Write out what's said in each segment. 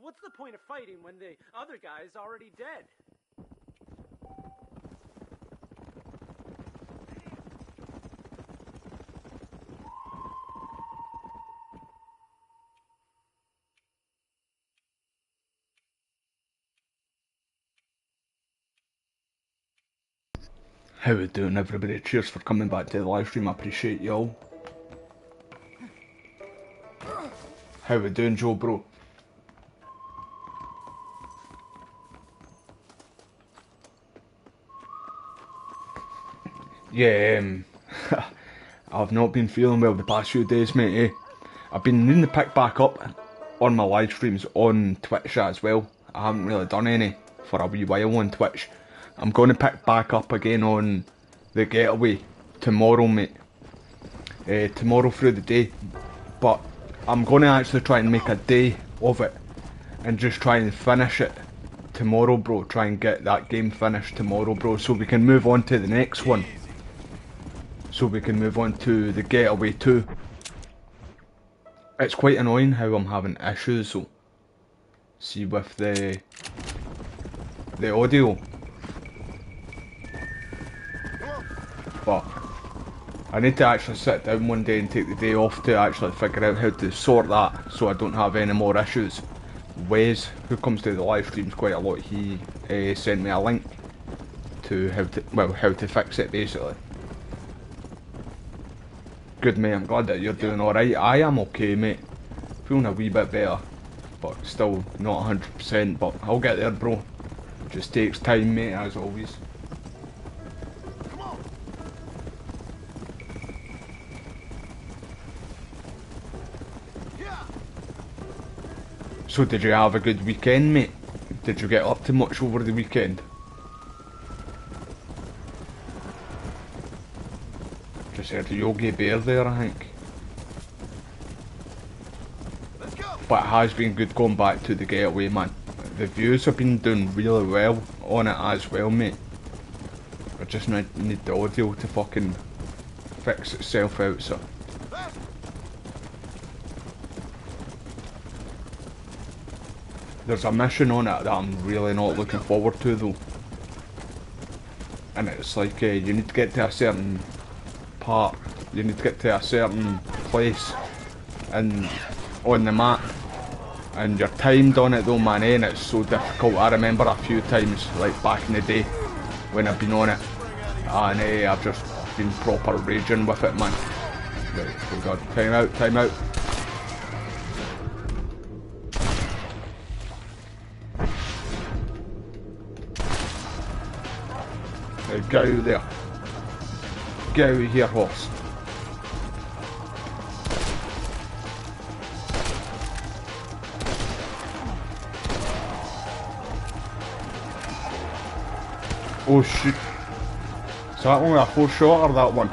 What's the point of fighting when the other guy's already dead? How we doing, everybody? Cheers for coming back to the live stream. I appreciate y'all. How we doing, Joe, bro? Yeah, I've not been feeling well the past few days, mate. I've been needing to pick back up on my live streams on Twitch as well. I haven't really done any for a wee while on Twitch. I'm going to pick back up again on the Getaway tomorrow, mate. Tomorrow through the day. But I'm going to actually try and make a day of it and just try and finish it tomorrow, bro. Try and get that game finished tomorrow, bro, so we can move on to the next one. So we can move on to the Getaway 2. It's quite annoying how I'm having issues, so see with the audio. But I need to actually sit down one day and take the day off to actually figure out how to sort that so I don't have any more issues. Wes, who comes to the live streams quite a lot, he sent me a link to how to fix it basically. Good, mate, I'm glad that you're doing alright. I am okay, mate. Feeling a wee bit better, but still not 100%, but I'll get there, bro. Just takes time, mate, as always. So did you have a good weekend, mate? Did you get up to much over the weekend? Just heard a Yogi Bear there, I think. But it has been good going back to the Getaway, man. The views have been doing really well on it as well, mate. I just need the audio to fucking fix itself out, so. There's a mission on it that I'm really not looking forward to though. And it's like you need to get to a certain part, you need to get to a certain place and on the map. And you're timed on it though, man, and it's so difficult. I remember a few times, like back in the day, when I've been on it, and I've just been proper raging with it, man. Right, oh god, time out, time out. Right, get out there. Get out of here, horse. Oh shit. Is that only a 4-shot or that one?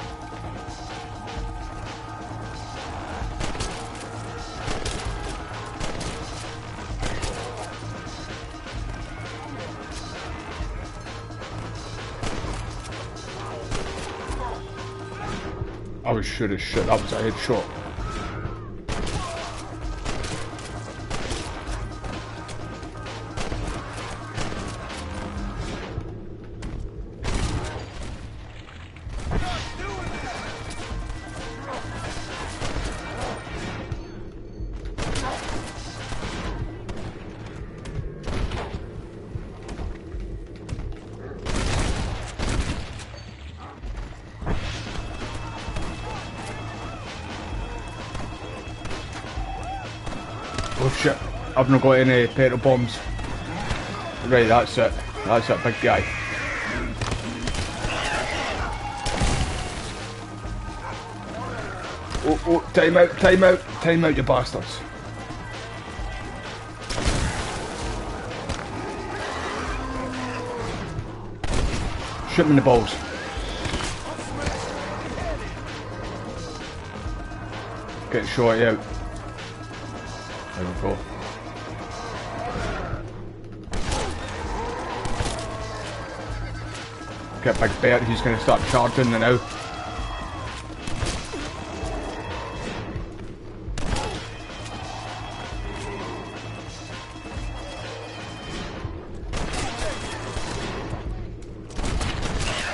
I was sure as shit that was a headshot. Oh shit, I've not got any petrol bombs. Right, that's it. That's it, big guy. Oh, time out, time out, time out, you bastards. Shoot me in the balls. Get shot out. There we go. Get Big Bert, he's going to start charging now.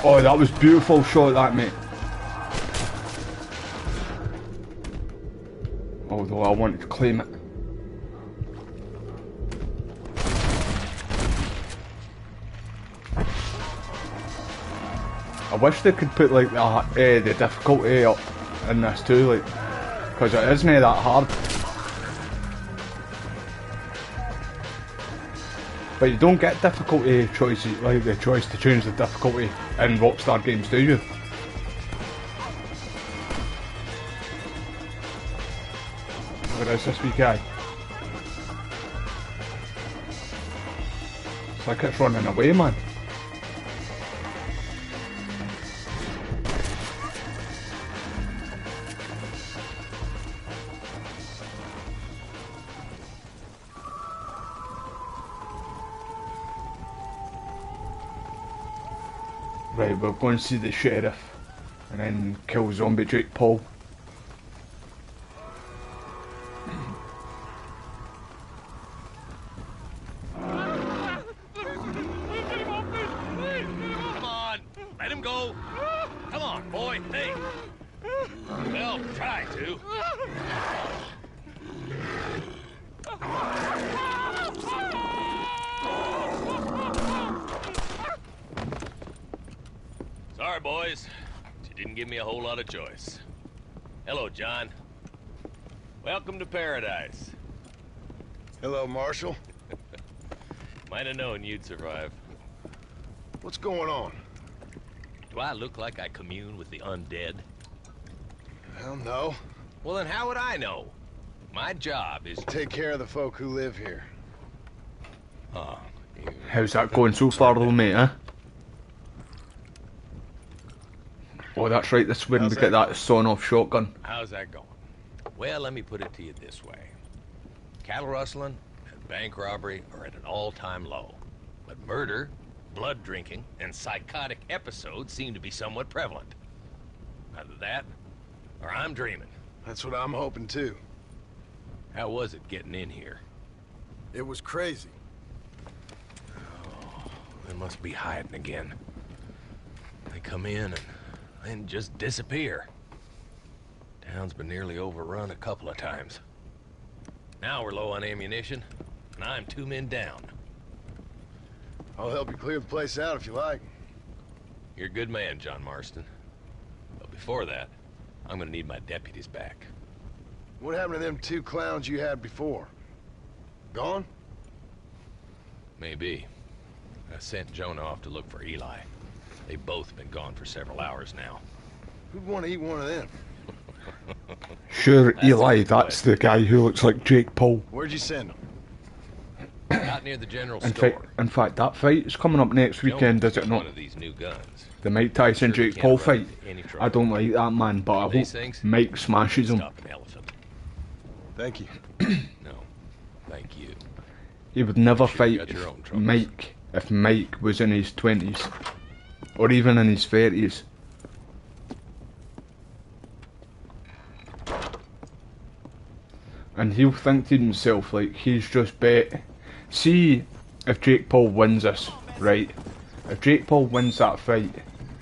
Oh, that was beautiful shot, that, mate. Although I wanted to claim it. I wish they could put like the difficulty up in this too, like, because it isn't that hard. But you don't get difficulty choices, like the choice to change the difficulty in Rockstar games, do you? Where is this wee guy? It's like it's running away, man. Right, we're going to see the sheriff and then kill zombie Jake Paul. Come on, let him go. Come on, boy. Hey. Well, try to. Sorry, boys. You didn't give me a whole lot of choice. Hello, John. Welcome to paradise. Hello, Marshal. Might have known you'd survive. What's going on? Do I look like I commune with the undead? Hell no. Well, then how would I know? My job is to Take care of the folk who live here. How's that going so far though, mate, eh? Oh, that's right, this is when we get that sawn-off shotgun. How's that going? Well, let me put it to you this way. Cattle rustling and bank robbery are at an all-time low. But murder, blood drinking, and psychotic episodes seem to be somewhat prevalent. Either that, or I'm dreaming. That's what I'm hoping too. How was it getting in here? It was crazy. Oh, they must be hiding again. They come in and then just disappear. Town's been nearly overrun a couple of times. Now we're low on ammunition, and I'm 2 men down. I'll help you clear the place out if you like. You're a good man, John Marston. But before that, I'm gonna need my deputies back. What happened to them 2 clowns you had before? Gone? Maybe. I sent Jonah off to look for Eli. They've both been gone for several hours now. Who'd want to eat one of them? Sure, Eli, that's the guy who looks like Jake Paul. Where'd you send them? Out near the general In store. fact, that fight is coming up next weekend, is it not? One of these new guns. The Mike Tyson Sure Jake can't Paul run fight. into any trouble. I don't like that man, but I These hope things Mike smashes him. Stop an elephant. Thank you. No, thank you. He would never Sure you fight got your own troubles. Mike if Mike was in his 20s. Or even in his 30s. And he'll think to himself, like, he's just bet. See, if Jake Paul wins this, right? If Jake Paul wins that fight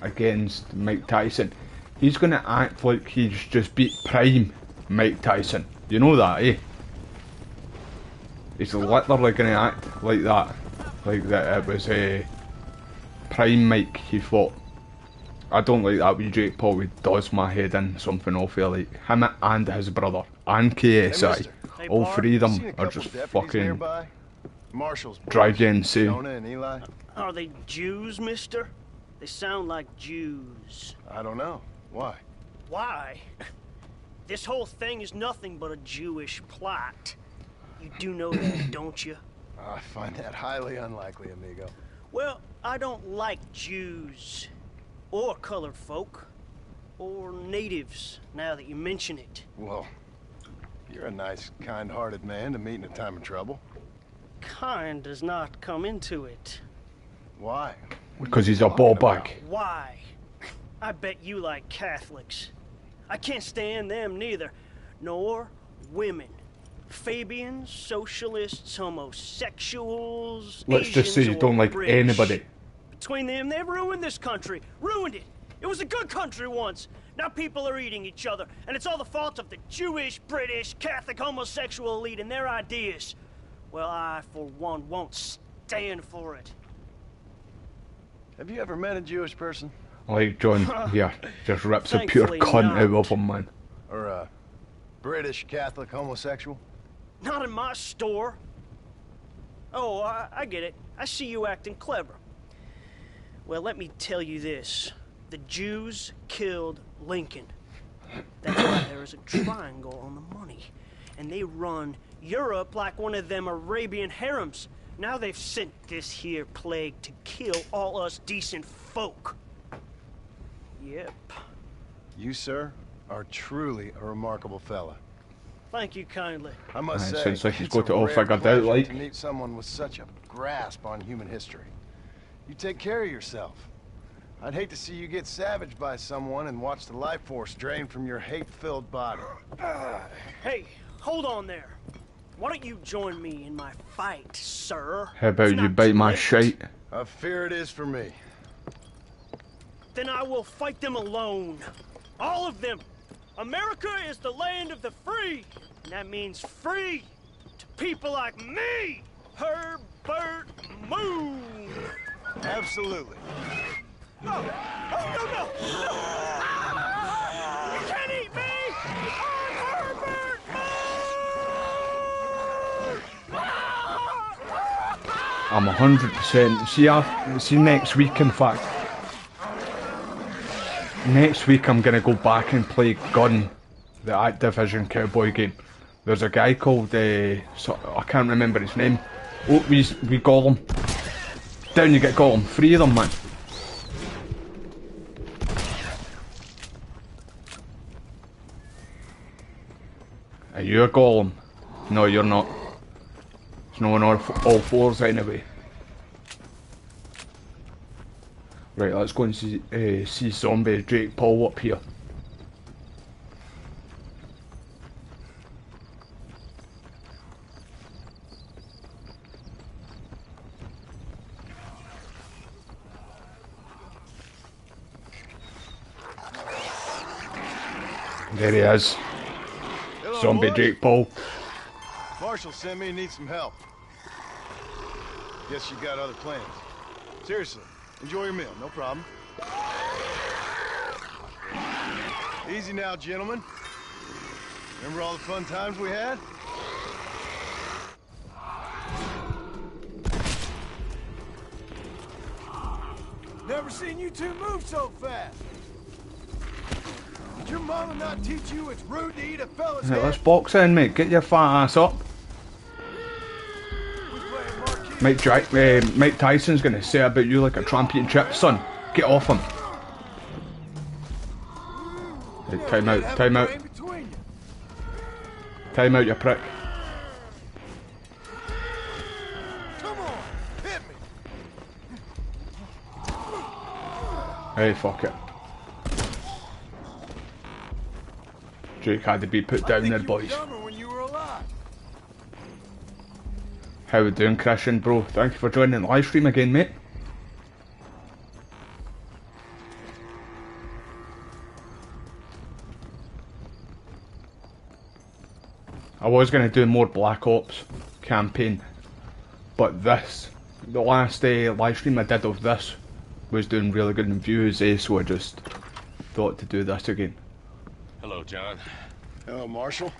against Mike Tyson, he's gonna act like he's just beat prime Mike Tyson. You know that, eh? He's literally gonna act like that. Like that it was prime Mike he fought. I don't like that with Jake Paul. He does my head in something awful, like him and his brother and KSI. Hey, All Bart, three of you seen them a are couple just deputies fucking nearby? Marshals, boys. drive you insane. Jonah and Eli? Are they Jews, mister? They sound like Jews. I don't know. Why? Why? This whole thing is nothing but a Jewish plot. You do know that, don't you? I find that highly unlikely, amigo. Well, I don't like Jews. Or colored folk. Or natives, now that you mention it. Well, you're a nice, kind-hearted man to meet in a time of trouble. Kind does not come into it. Why? Because he's a ball bag. Why? I bet you like Catholics. I can't stand them neither. Nor women. Fabians, socialists, homosexuals. Let's just say Asians, you don't or like British. anybody. Between them, they ruined this country. Ruined it. It was a good country once. Now people are eating each other, and it's all the fault of the Jewish, British, Catholic, homosexual elite and their ideas. Well, I, for one, won't stand for it. Have you ever met a Jewish person? Like John here, just rips a pure Thankfully cunt out not. of him, man. Or a British Catholic homosexual? Not in my store. Oh, I get it. I see you acting clever. Well, let me tell you this. The Jews killed Lincoln. That's why there is a triangle on the money. And they run Europe like one of them Arabian harems. Now they've sent this here plague to kill all us decent folk. Yep. You, sir, are truly a remarkable fella. Thank you kindly. I must say, sounds like he's it's got a it all rare figured out, pleasure like. to meet someone with such a grasp on human history. You take care of yourself. I'd hate to see you get savaged by someone and watch the life force drain from your hate-filled body. Hey, hold on there. Why don't you join me in my fight, sir? How about It's you not bite too my late. shite? I fear it is for me. Then I will fight them alone. All of them. America is the land of the free. And that means free to people like me, Herbert Moon. Absolutely. No! Oh, no! You can't eat me! I'm Herbert Moon! I'm 100%. See next week, in fact. Next week I'm gonna go back and play Gun, the Activision cowboy game. There's a guy called, I can't remember his name. Oh, we Gollum. Down you get Gollum. 3 of them, man. Are you a Gollum? No, you're not. It's no on all 4s anyway. Right, let's go and see zombie Jake Paul up here. There he is. Hello, Zombie boys. Jake Paul. Marshall sent me and needs some help. Guess you got other plans. Seriously, enjoy your meal, no problem. Easy now, gentlemen. Remember all the fun times we had? Never seen you two move so fast. Did your mama not teach you it's rude to eat a fella's Right, head? let's box in, mate. Get your fat ass up. We playing marquee. Mike Tyson's gonna say about you like a championship, son. Get off him. Right, time out, Have a time out, brain between you. time out, you prick. Come on, hit me. Hey, fuck it. Jake had to be put down there, boys. When you were alive. How we doing, Christian, bro? Thank you for joining the live stream again, mate. I was going to do more Black Ops campaign, but the last live stream I did of this was doing really good in views, so I just thought to do this again. Hello, John. Hello, Marshall.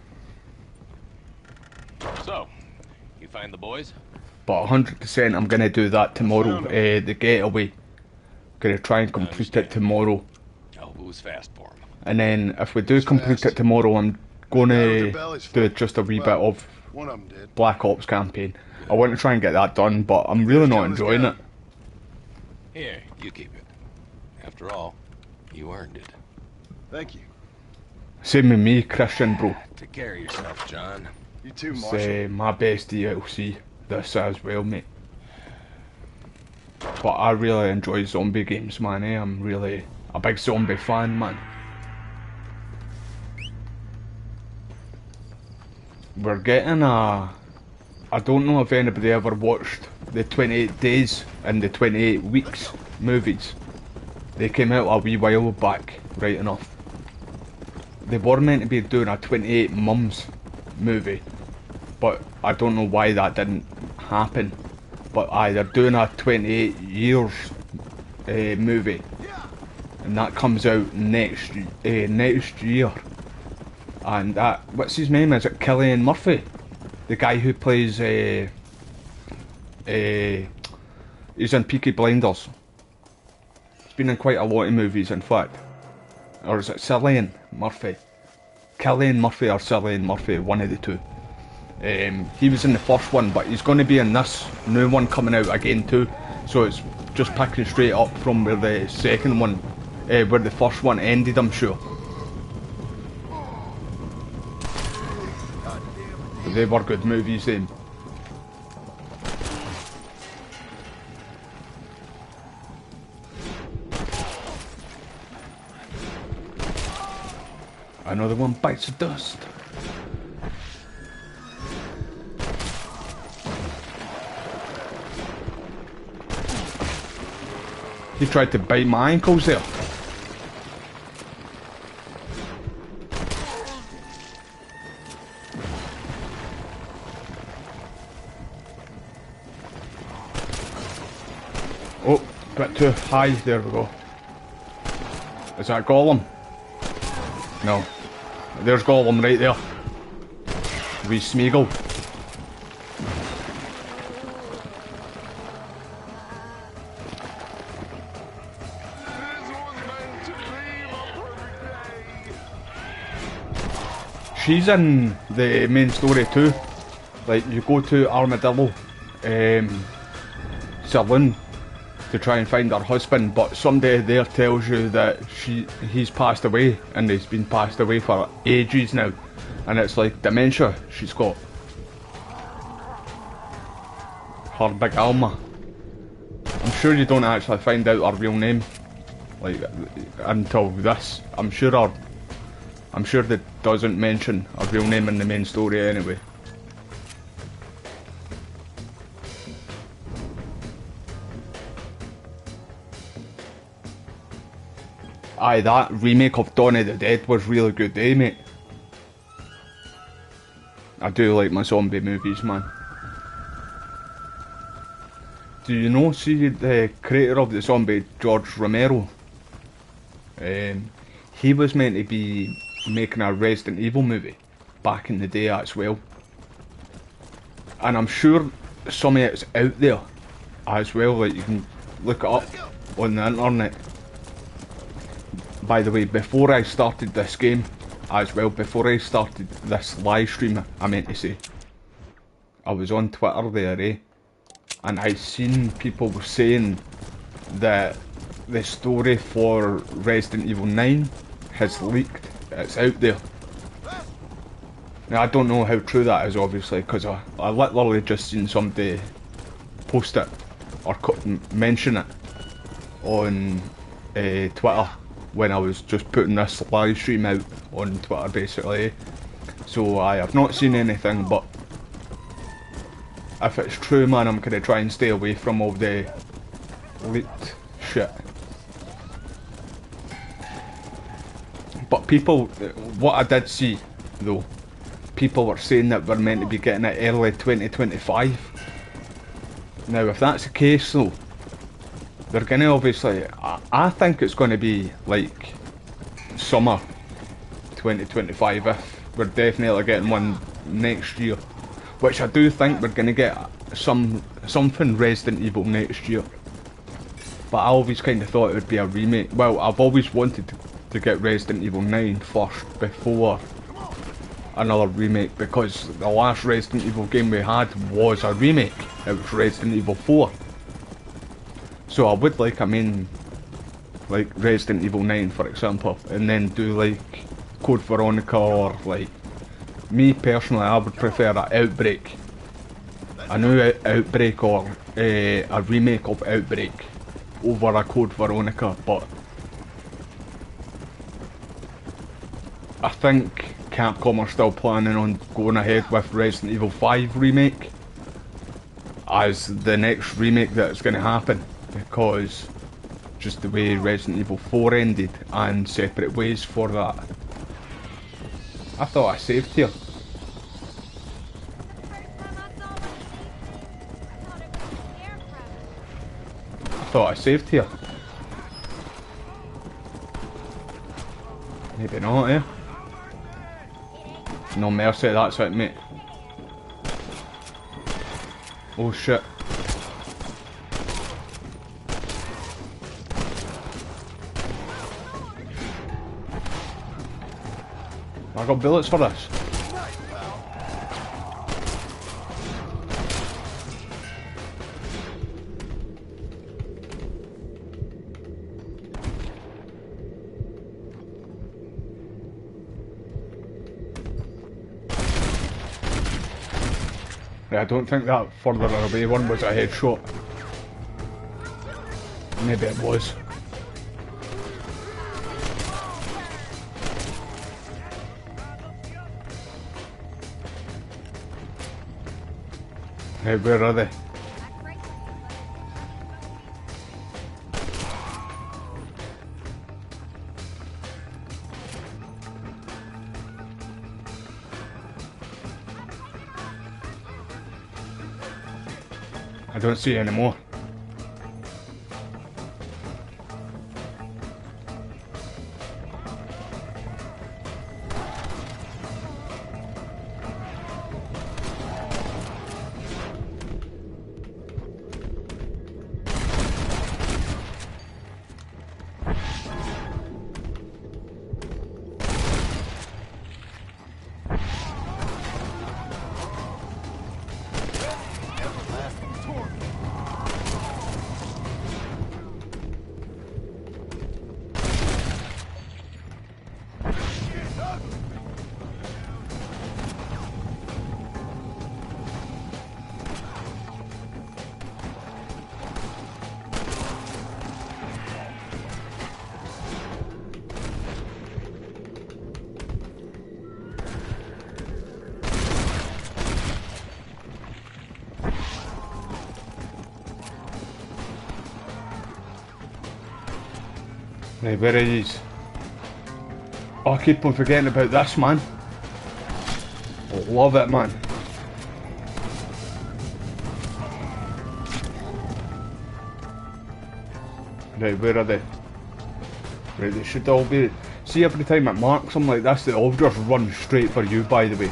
So, you find the boys? But 100% I'm going to do that tomorrow, the getaway. Going to try and complete it tomorrow. I hope it was fast for them. And then if we do complete it tomorrow, I'm going to do just a wee bit of One of them did. Black Ops campaign. I want to try and get that done, but I'm really not enjoying it. Here, you keep it. After all, you earned it. Thank you. Same with me, Christian, bro. Take care of yourself, John. You too, It's Marshall. my best DLC, this as well, mate. But I really enjoy zombie games, man. I'm really a big zombie fan, man. We're getting I don't know if anybody ever watched the 28 Days and the 28 Weeks movies. They came out a wee while back, right enough. They were meant to be doing a 28 Mums movie, but I don't know why that didn't happen. But they're doing a 28 Years movie, and that comes out next year. And that, what's his name? Is it Cillian Murphy? The guy who plays he's in Peaky Blinders. He's been in quite a lot of movies, in fact. Or is it Cillian Murphy? Cillian Murphy or Cillian Murphy, one of the two. He was in the first one, but he's going to be in this new one coming out again too. So it's just picking straight up from where the second one, where the first one ended, I'm sure. But they were good movies then. Another one bites the dust. He tried to bite my ankles there. Oh, bit too high. There we go. Is that Gollum? No. There's Gollum right there. Wee Smeagol. She's in the main story too. Like, you go to Armadillo Saloon to try and find her husband, but somebody there tells you that he's passed away, and he's been passed away for ages now, and it's like dementia she's got. Her big Alma. I'm sure you don't actually find out her real name, like, until this. I'm sure that doesn't mention her real name in the main story anyway. Aye, that remake of Dawn of the Dead was really good, eh, mate? I do like my zombie movies, man. Do you know, see the creator of the zombie, George Romero? He was meant to be making a Resident Evil movie back in the day as well. And I'm sure some of it's out there as well, like you can look it up on the internet. By the way, before I started this game as well, before I started this live stream, I meant to say, I was on Twitter there, eh? And I seen people saying that the story for Resident Evil 9 has leaked. It's out there. Now, I don't know how true that is, obviously, because I literally just seen somebody post it or mention it on Twitter when I was just putting this live stream out on Twitter, basically. So I have not seen anything, but if it's true, man, I'm going to try and stay away from all the leaked shit. But people, what I did see though, people were saying that we're meant to be getting it early 2025. Now if that's the case though, they're going to obviously, I think it's going to be like summer 2025 if we're definitely getting one next year. Which I do think we're going to get something Resident Evil next year. But I always kind of thought it would be a remake. Well, I've always wanted to get Resident Evil 9 first before another remake, because the last Resident Evil game we had was a remake. It was Resident Evil 4. So I would like, like Resident Evil 9 for example, and then do like Code Veronica, or like, me personally I would prefer an Outbreak. A new Outbreak, or a remake of Outbreak over a Code Veronica, but I think Capcom are still planning on going ahead with Resident Evil 5 remake. as the next remake that's going to happen, because just the way Resident Evil 4 ended and separate ways for that. I thought I saved here. I thought I saved here. Maybe not, eh? No mercy, that's it, mate. Oh shit. I got bullets for this. Yeah, I don't think that further away one was a headshot. Maybe it was. Hey, where are they? I don't see any more. Right, where are these? Oh, I keep on forgetting about this, man. Love it, man. Right, where are they? Right, they should all be... See, every time it marks them like this, they all just run straight for you, by the way.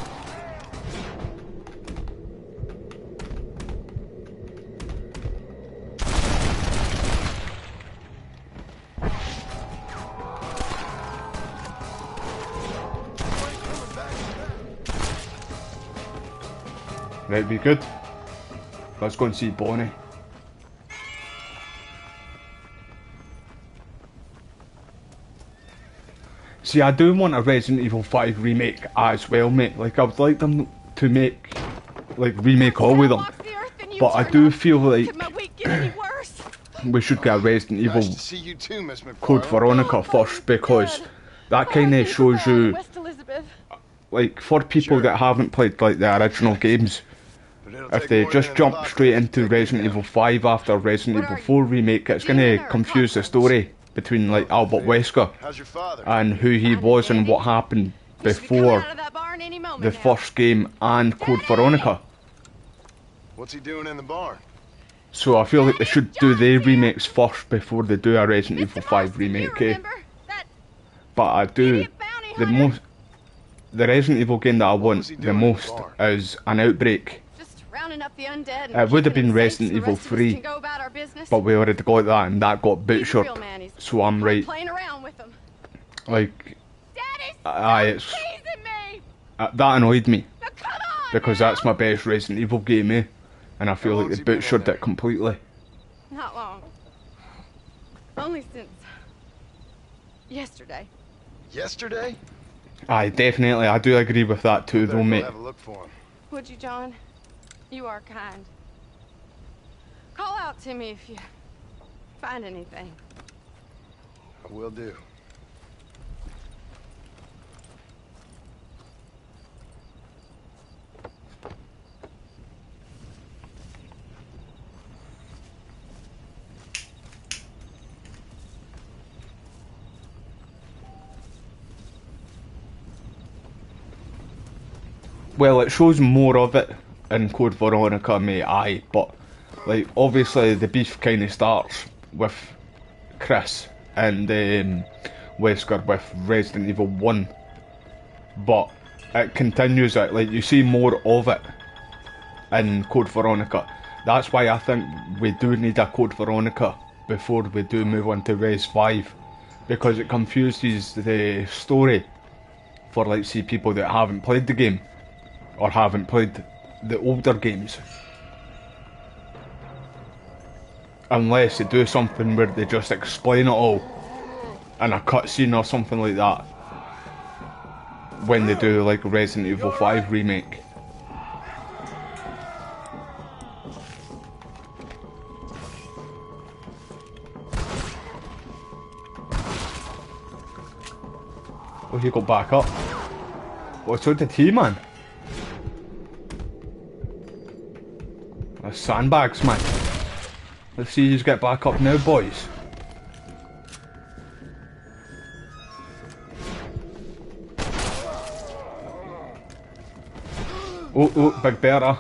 Right, be good. Let's go and see Bonnie. See, I do want a Resident Evil 5 remake as well, mate. Like, I would like them to make, like, remake all of them. But I do feel like we should get a Resident Evil Code Veronica first, because that kind of shows you, like, for people that haven't played, like, the original games, if they just jump straight into Resident Evil 5 after Resident Evil 4 remake, it's going to confuse the story between, like, Albert Wesker and who he was and what happened before the first game and Code Veronica. What's he doing in the barn? So I feel like they should do their remakes first before they do a Resident Evil 5 remake, eh? But I do, the Resident Evil game that I want the most is an Outbreak. It would have been Resident Evil 3, but we already got that and that got butchered, so I'm right. Like, that annoyed me, because that's my best Resident Evil game, eh? And I feel like they butchered it completely. Not long. Only since yesterday. Yesterday? Aye, definitely, I do agree with that too, though, mate. Have a look for him. Would you, John? You are kind. Call out to me if you find anything. I will do. Well, it shows more of it in Code Veronica, mate, aye, but, like, obviously the beef kind of starts with Chris and Wesker with Resident Evil 1, but it continues it, like, you see more of it in Code Veronica. That's why I think we do need a Code Veronica before we do move on to Res 5, because it confuses the story for, like, see, people that haven't played the game or haven't played the older games. Unless they do something where they just explain it all in a cutscene or something like that when they do like Resident Evil 5 remake. Oh, he got back up. Oh, so did he, man. That's sandbags, man. Let's see who's get back up now, boys. Oh, oh, big better.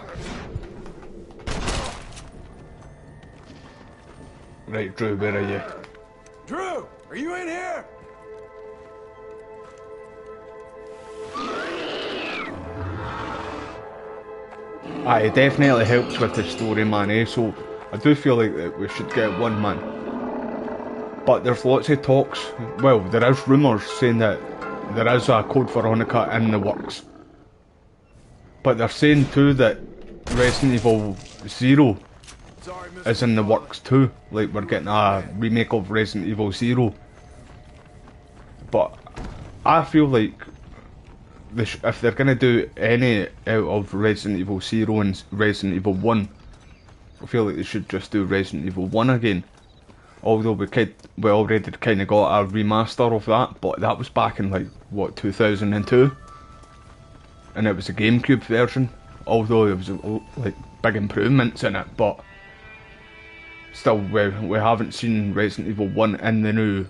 Right, Drew, where are you? Drew, are you in here? Aye, it definitely helps with the story, man, eh? So I do feel like that we should get one, man. But there's lots of talks, well, there is rumours saying that there is a Code Veronica in the works. But they're saying too that Resident Evil 0 is in the works too. Like, we're getting a remake of Resident Evil 0. But I feel like if they're going to do any out of Resident Evil 0 and Resident Evil 1, I feel like they should just do Resident Evil 1 again. Although we already kind of got a remaster of that, but that was back in like, what, 2002? And it was a GameCube version, although there was like big improvements in it, but still we haven't seen Resident Evil 1 in the new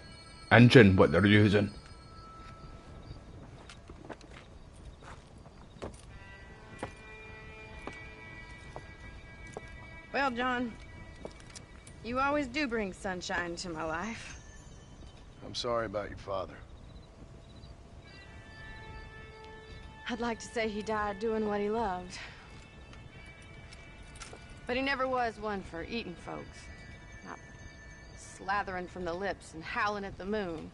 engine what they're using. Well, John, you always do bring sunshine to my life. I'm sorry about your father. I'd like to say he died doing what he loved. But he never was one for eating folks. Not slathering from the lips and howling at the moon.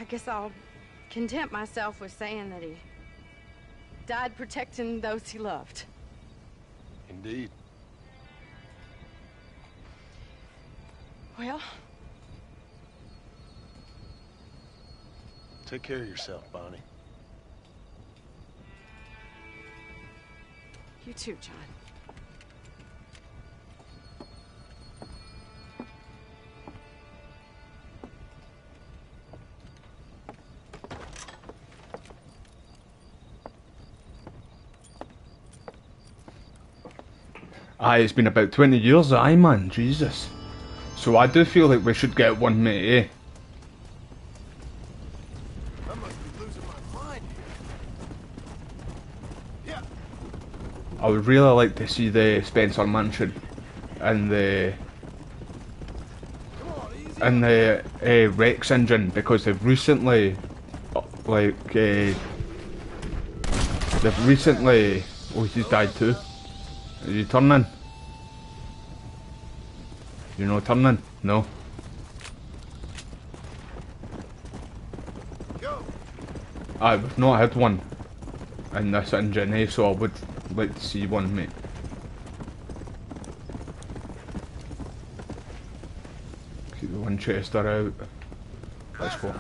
I guess I'll content myself with saying that he died protecting those he loved. Indeed. Well, take care of yourself, Bonnie. you too, John. Aye, it's been about 20 years, aye man, Jesus. So I do feel like we should get one, mate, eh? I must be losing my mind here. Yeah. I would really like to see the Spencer Mansion and the Rex engine, because they've recently oh, he's died too. Are you turning? You're not turning? No. Go. I've not had one in this engine, eh, so I would like to see one, mate. Keep the Winchester out. Let's go.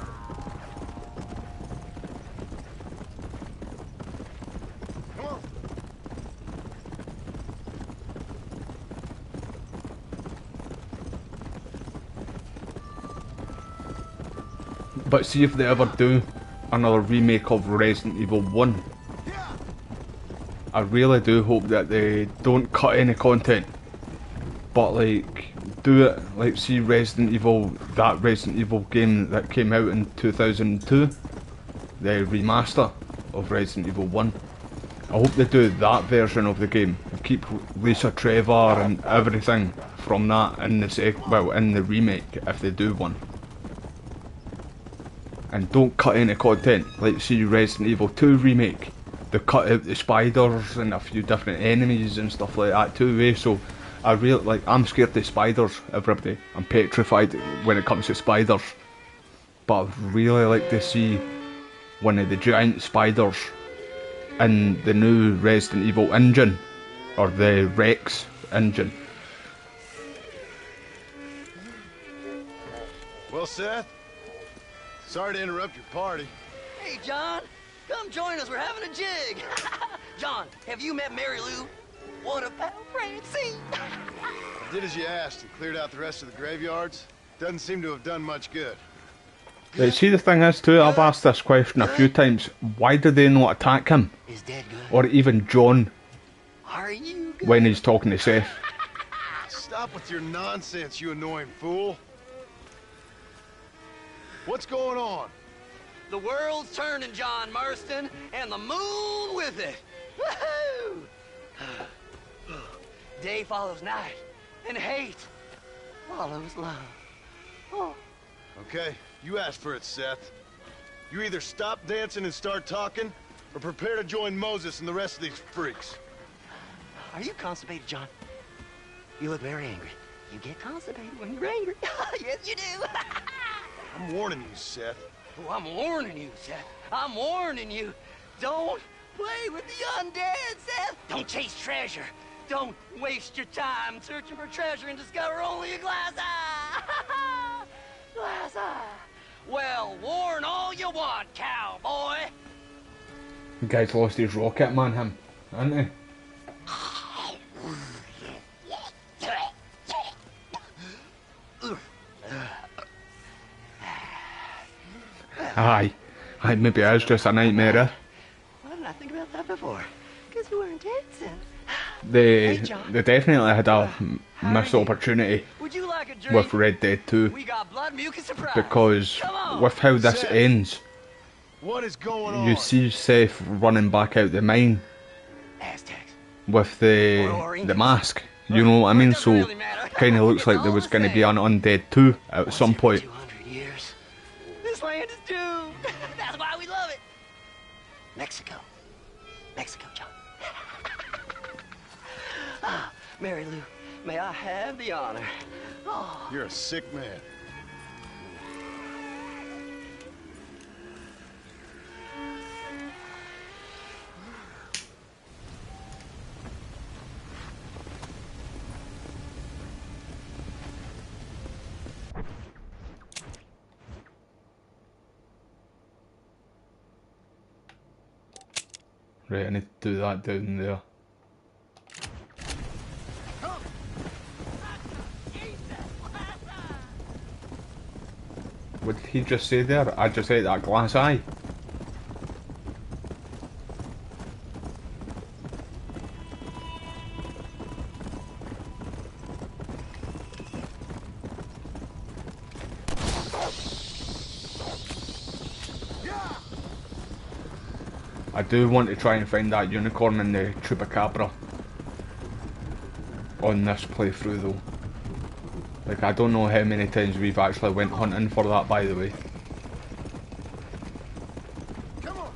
Come on. But see if they ever do another remake of Resident Evil 1. I really do hope that they don't cut any content, but like do it like see Resident Evil, that Resident Evil game that came out in 2002, the remaster. of Resident Evil 1. I hope they do that version of the game. Keep Lisa Trevor and everything from that in the in the remake if they do one. And don't cut any content. Like see Resident Evil 2 remake. They cut out the spiders and a few different enemies and stuff like that too, so I really I'm scared of spiders, everybody. I'm petrified when it comes to spiders. But I'd really like to see one of the giant spiders in the new Resident Evil engine, or the Rex engine. Well, Seth, sorry to interrupt your party. Hey, John, come join us. We're having a jig. John, have you met Mary Lou? What about Francine? I did as you asked and cleared out the rest of the graveyards. Doesn't seem to have done much good. Right, see the thing is too, I've asked this question a few times, why did they not attack him? Is Dad good? Or even John, Are you good? when he's talking to Seth. Stop with your nonsense, you annoying fool. What's going on? The world's turning, John Marston, and the moon with it. Woohoo! Day follows night, and hate follows love. Oh. Okay, you asked for it, Seth. You either stop dancing and start talking, or prepare to join Moses and the rest of these freaks. Are you constipated, John? You look very angry. You get constipated when you're angry. Yes, you do. I'm warning you, Seth. Oh, I'm warning you, Seth. I'm warning you. Don't play with the undead, Seth. Don't chase treasure. Don't waste your time searching for treasure and discover only a glass eye. Glass eye. Well, warn all you want, cowboy. The guy's lost his rocket man, him, hasn't he? Aye, maybe it is just a nightmare, eh? Why didn't I think about that before? Because we weren't dancing. They Hey, John. definitely had a How missed are you? opportunity Would you like a drink? with Red Dead 2, We got blood, mucus, and pride. because Come on. with how this Seth. ends, What is going on? you see Seth running back out the mine Aztecs. with Or the Incas. mask, you know what I mean? Doesn't So really matter. kind of looks like there was It's all going to be the an Undead 2 at Once some every point. 200 years. This land is doomed. That's why we love it. Mexico. Mexico, John. Ah, Mary Lou, may I have the honor? Oh. You're a sick man. Right, I need to do that down there. What did he just say there? I just ate that glass eye. I do want to try and find that unicorn in the Chupacabra on this playthrough though. Like, I don't know how many times we've actually went hunting for that, by the way. Come on.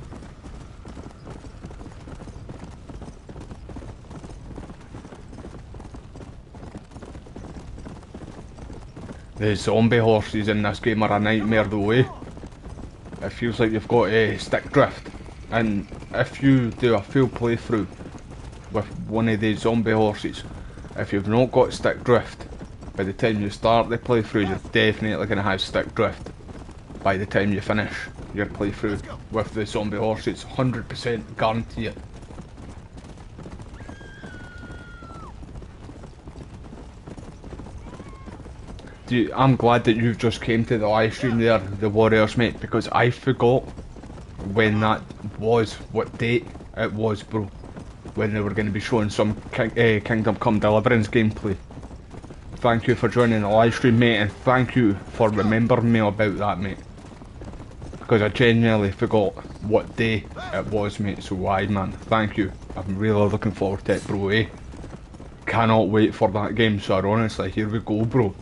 The zombie horses in this game are a nightmare though, eh? It feels like you've got stick drift. And if you do a full playthrough with one of the zombie horses, if you've not got stick drift, by the time you start the playthrough, you're definitely going to have stick drift by the time you finish your playthrough with the zombie horses. 100% guarantee it. I'm glad that you've just came to the live stream there, the Warriors, mate, because I forgot when that was, what date it was, bro, when they were going to be showing some Kingdom Come Deliverance gameplay. Thank you for joining the live stream, mate, and thank you for remembering me about that, mate. because I genuinely forgot what day it was, mate. So why, man, thank you. I'm really looking forward to it, bro, eh? Cannot wait for that game, so honestly, here we go, bro.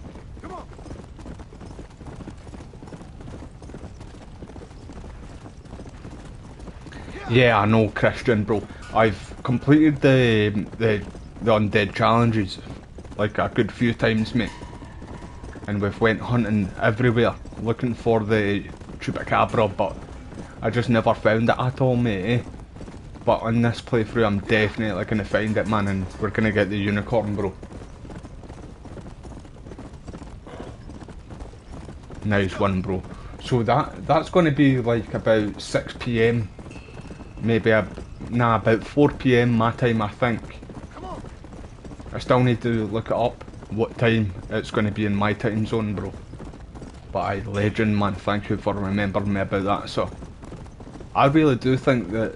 Yeah, I know, Christian, bro. I've completed the Undead challenges like a good few times, mate. And we've went hunting everywhere, looking for the Chupacabra, but I just never found it at all, mate, eh? But on this playthrough, I'm definitely gonna find it, man, and we're gonna get the unicorn, bro. Nice one, bro. So that's gonna be like about 6 PM. Maybe about 4 PM my time, I think. I still need to look it up, what time it's going to be in my time zone, bro. But aye, legend, man, thank you for remembering me about that. So I really do think that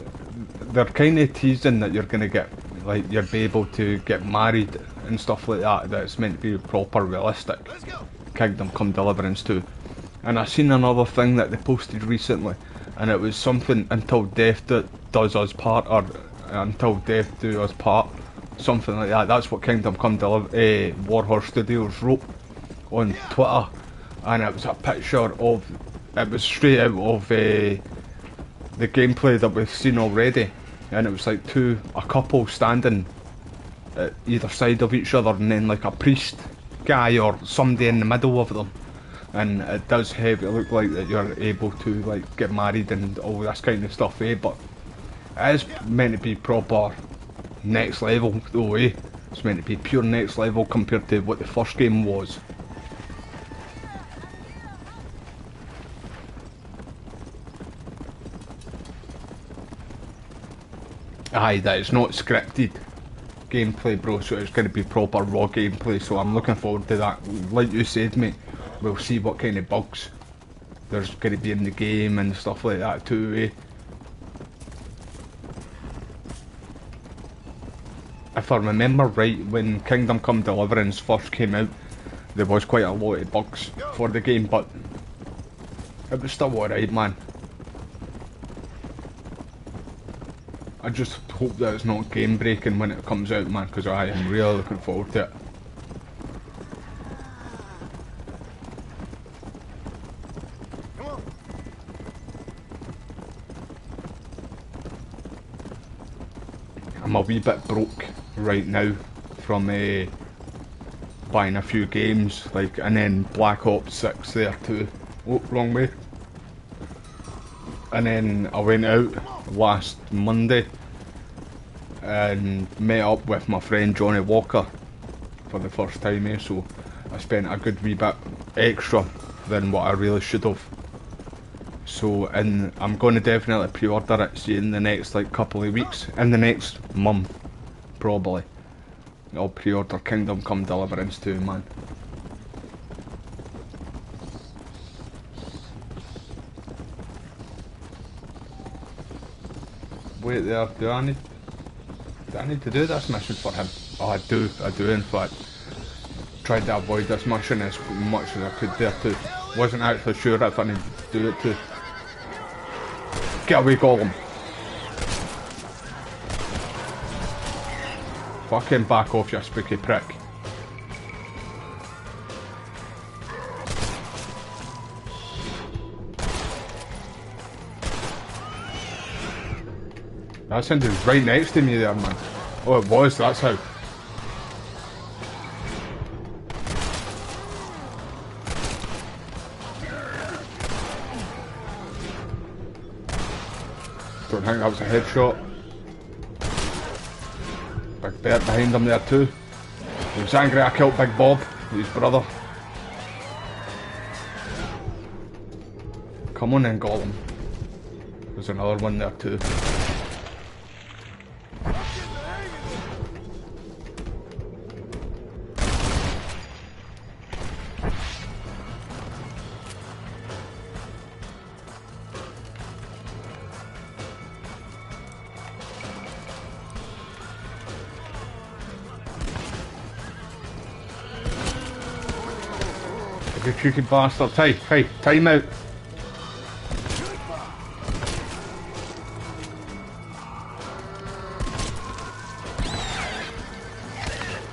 they're kind of teasing that you're going to get, like, you'll be able to get married and stuff like that, that it's meant to be proper realistic. Kingdom Come Deliverance 2. And I seen another thing that they posted recently, and it was something until death does us part, or until death do us part, something like that. That's what Kingdom Come Warhorse Studios wrote on Twitter, and it was a picture of, it was straight out of the gameplay that we've seen already, and it was like a couple standing at either side of each other, and then like a priest guy or somebody in the middle of them. And it does have it look like that you're able to like get married and all this kind of stuff, eh? But it is meant to be proper next level though, eh? It's meant to be pure next level compared to what the first game was. Aye, that is not scripted gameplay, bro, so it's going to be proper raw gameplay, so I'm looking forward to that. Like you said, mate, we'll see what kind of bugs there's going to be in the game and stuff like that too, eh? If I remember right, when Kingdom Come Deliverance first came out, there was quite a lot of bugs for the game, but it was still alright, man. I just hope that it's not game breaking when it comes out, man, because I am really looking forward to it. I'm a wee bit broke right now from buying a few games, like, and then Black Ops 6 there too. Oh, wrong way. And then I went out last Monday and met up with my friend Johnny Walker for the first time, eh? So I spent a good wee bit extra than what I really should have. So, and I'm going to definitely pre-order it, see, in the next like couple of weeks, in the next month probably. I'll pre-order Kingdom Come Deliverance 2, man. Wait there, do I need to do this mission for him? Oh, I do in fact. Tried to avoid this mission as much as I could there too. Wasn't actually sure if I needed to do it too. Get away, Gollum. Fucking back off, you spooky prick. That sounded right next to me there, man. Oh, it was, that's how. Don't think that was a headshot. Big Bert behind him there too. He was angry I killed Big Bob, his brother. Come on then, Gollum. There's another one there too. You cheeky bastard. Hey, time out.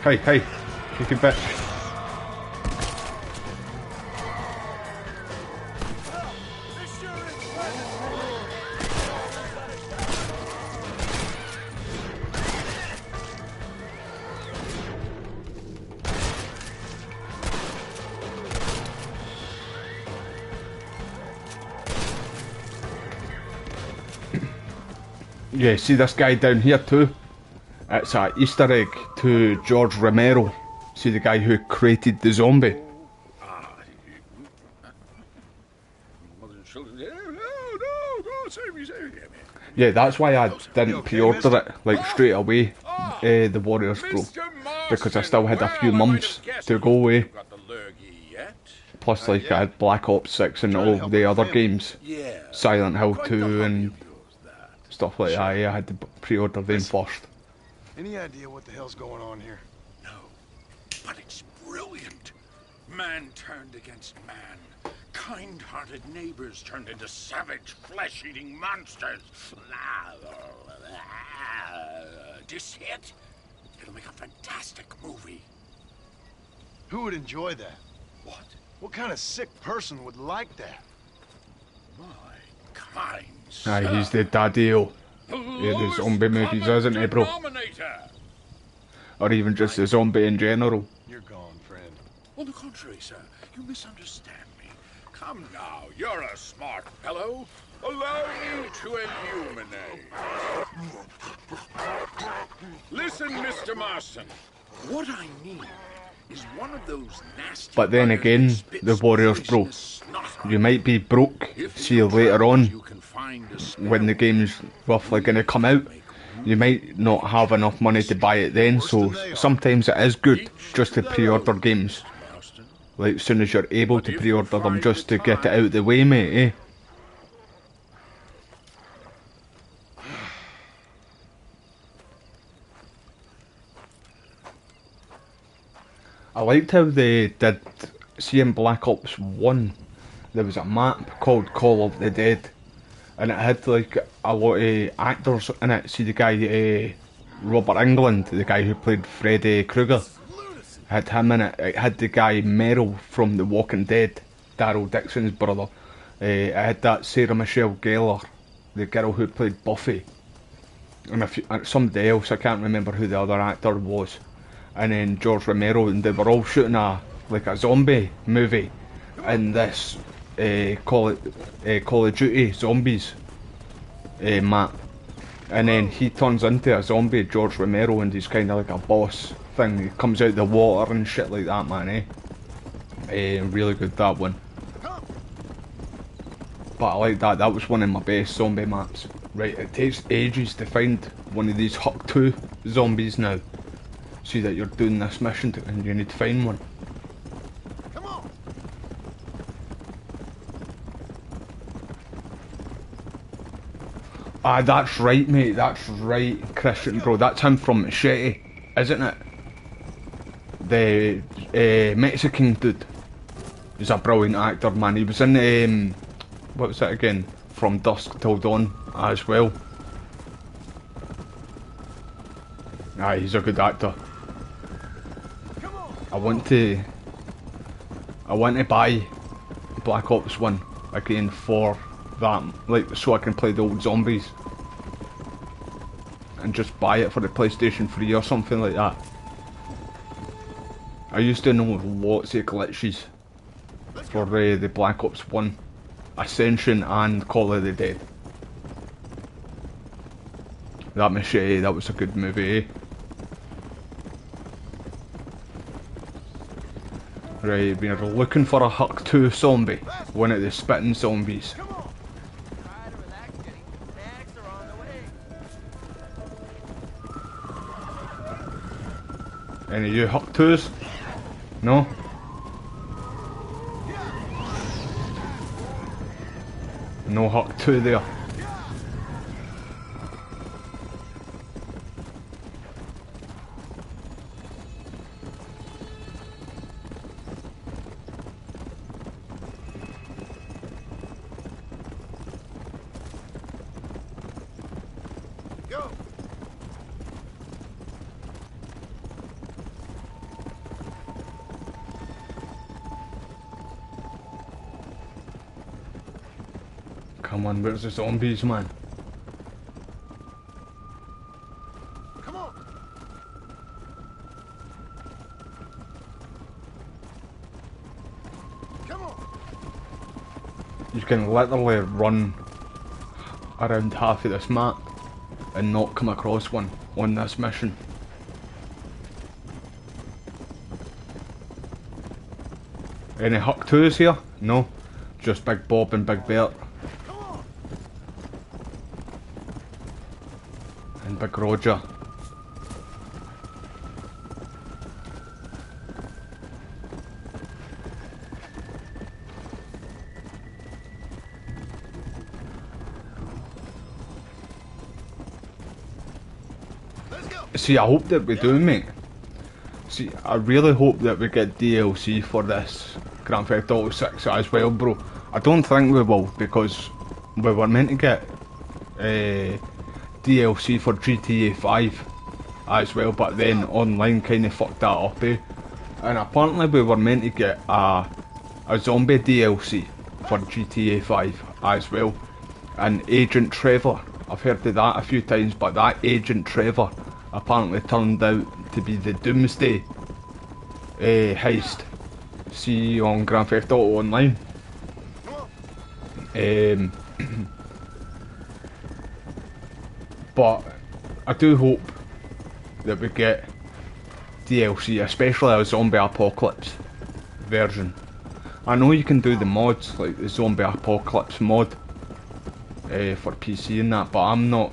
Hey, hey, cheeky bitch. Yeah, see this guy down here too? It's an Easter egg to George Romero. See the guy who created the zombie? Yeah, that's why I didn't pre-order it, like, straight away, the Warriors Pro. Because I still had a few months to go away. Plus, like, I had Black Ops 6 and all the other games. Silent Hill 2 and stuff like that. Yeah, I had to pre-order them first. Any idea what the hell's going on here? No, but it's brilliant. Man turned against man. Kind-hearted neighbors turned into savage, flesh-eating monsters. This hit? It'll make a fantastic movie. Who would enjoy that? What? What kind of sick person would like that? My kind Aye, sir. he's the daddy-o. Yeah, the zombie movies, isn't he, bro? Or even just the zombie in general. You're gone, friend. On the contrary, sir, you misunderstand me. Come now, you're a smart fellow. Allow me to illuminate. Listen, Mr. Marston. What I need is one of those nasty... But then again, the Warriors, bro, you might be broke, see later on, when the game's roughly going to come out. You might not have enough money to buy it then, so sometimes it is good just to pre-order games. Like, as soon as you're able to pre-order them, just to get it out of the way, mate, eh? I liked how they did, see in Black Ops 1, there was a map called Call of the Dead, and it had like a lot of actors in it. See the guy, Robert Englund, the guy who played Freddy Krueger, had him in it. It had the guy Merrill from The Walking Dead, Daryl Dixon's brother. It had that Sarah Michelle Gellar, the girl who played Buffy, and somebody else, I can't remember who the other actor was. And then George Romero, and they were all shooting a zombie movie in this Call of Duty Zombies map. And then he turns into a zombie, George Romero, and he's kind of like a boss thing. He comes out the water and shit like that, man, really good, that one. But I like that. That was one of my best zombie maps. Right, it takes ages to find one of these Huck 2 zombies now. See that you're doing this mission and you need to find one. Come on. Ah, that's right, mate. That's right, Christian, bro. That's him from Machete, isn't it? The Mexican dude. He's a brilliant actor, man. He was in what was it again? From Dusk Till Dawn as well. Ah, he's a good actor. I want to buy Black Ops 1 again for that, like, so I can play the old zombies. And just buy it for the PlayStation 3 or something like that. I used to know lots of glitches for the Black Ops 1, Ascension and Call of the Dead. That Machete, that was a good movie, eh? Right, we're looking for a Huck 2 zombie, one of the spitting zombies. Any of you Huck 2s? No? No Huck 2 there. Come on, where's the zombies, man? Come on. Come on. You can literally run around half of this map and not come across one on this mission. Any Huck 2s here? No. Just Big Bob and Big Bert. And Big Roger. See, I hope that we do, mate. See, I really hope that we get DLC for this Grand Theft Auto 6 as well, bro. I don't think we will, because we were meant to get DLC for GTA 5 as well, but then online kind of fucked that up, eh? And apparently we were meant to get a zombie DLC for GTA 5 as well. And Agent Trevor, I've heard of that a few times, but that Agent Trevor apparently turned out to be the Doomsday heist. See on Grand Theft Auto Online. But I do hope that we get DLC, especially a zombie apocalypse version. I know you can do the mods, like the zombie apocalypse mod for PC and that, but I'm not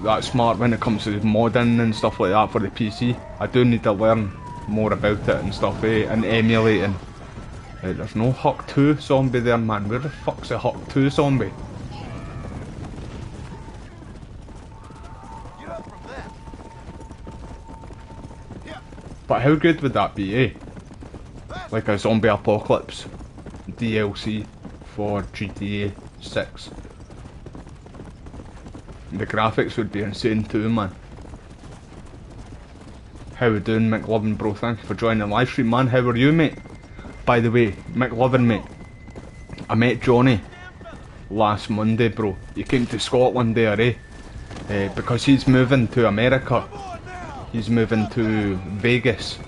that smart when it comes to modding and stuff like that for the PC. I do need to learn more about it and stuff, and emulating. There's no Huck 2 zombie there, man. Where the fuck's a Huck 2 zombie? But how good would that be, eh? Like a zombie apocalypse DLC for GTA 6. The graphics would be insane too, man. How we doing, McLovin, bro? Thank you for joining the live stream, man. How are you, mate? By the way, McLovin, mate, I met Johnny last Monday, bro. He came to Scotland there, eh? Because he's moving to America. He's moving to Vegas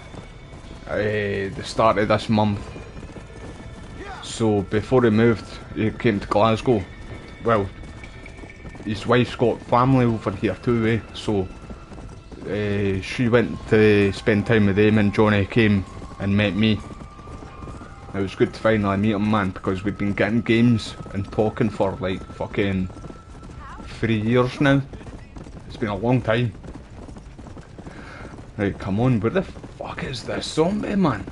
the start of this month. So before he moved, he came to Glasgow. Well, his wife's got family over here too, eh? So she went to spend time with them, and Johnny came and met me. It was good to finally meet him, man, because we've been getting games and talking for like fucking 3 years now. It's been a long time. Right, come on, where the fuck is this zombie, man?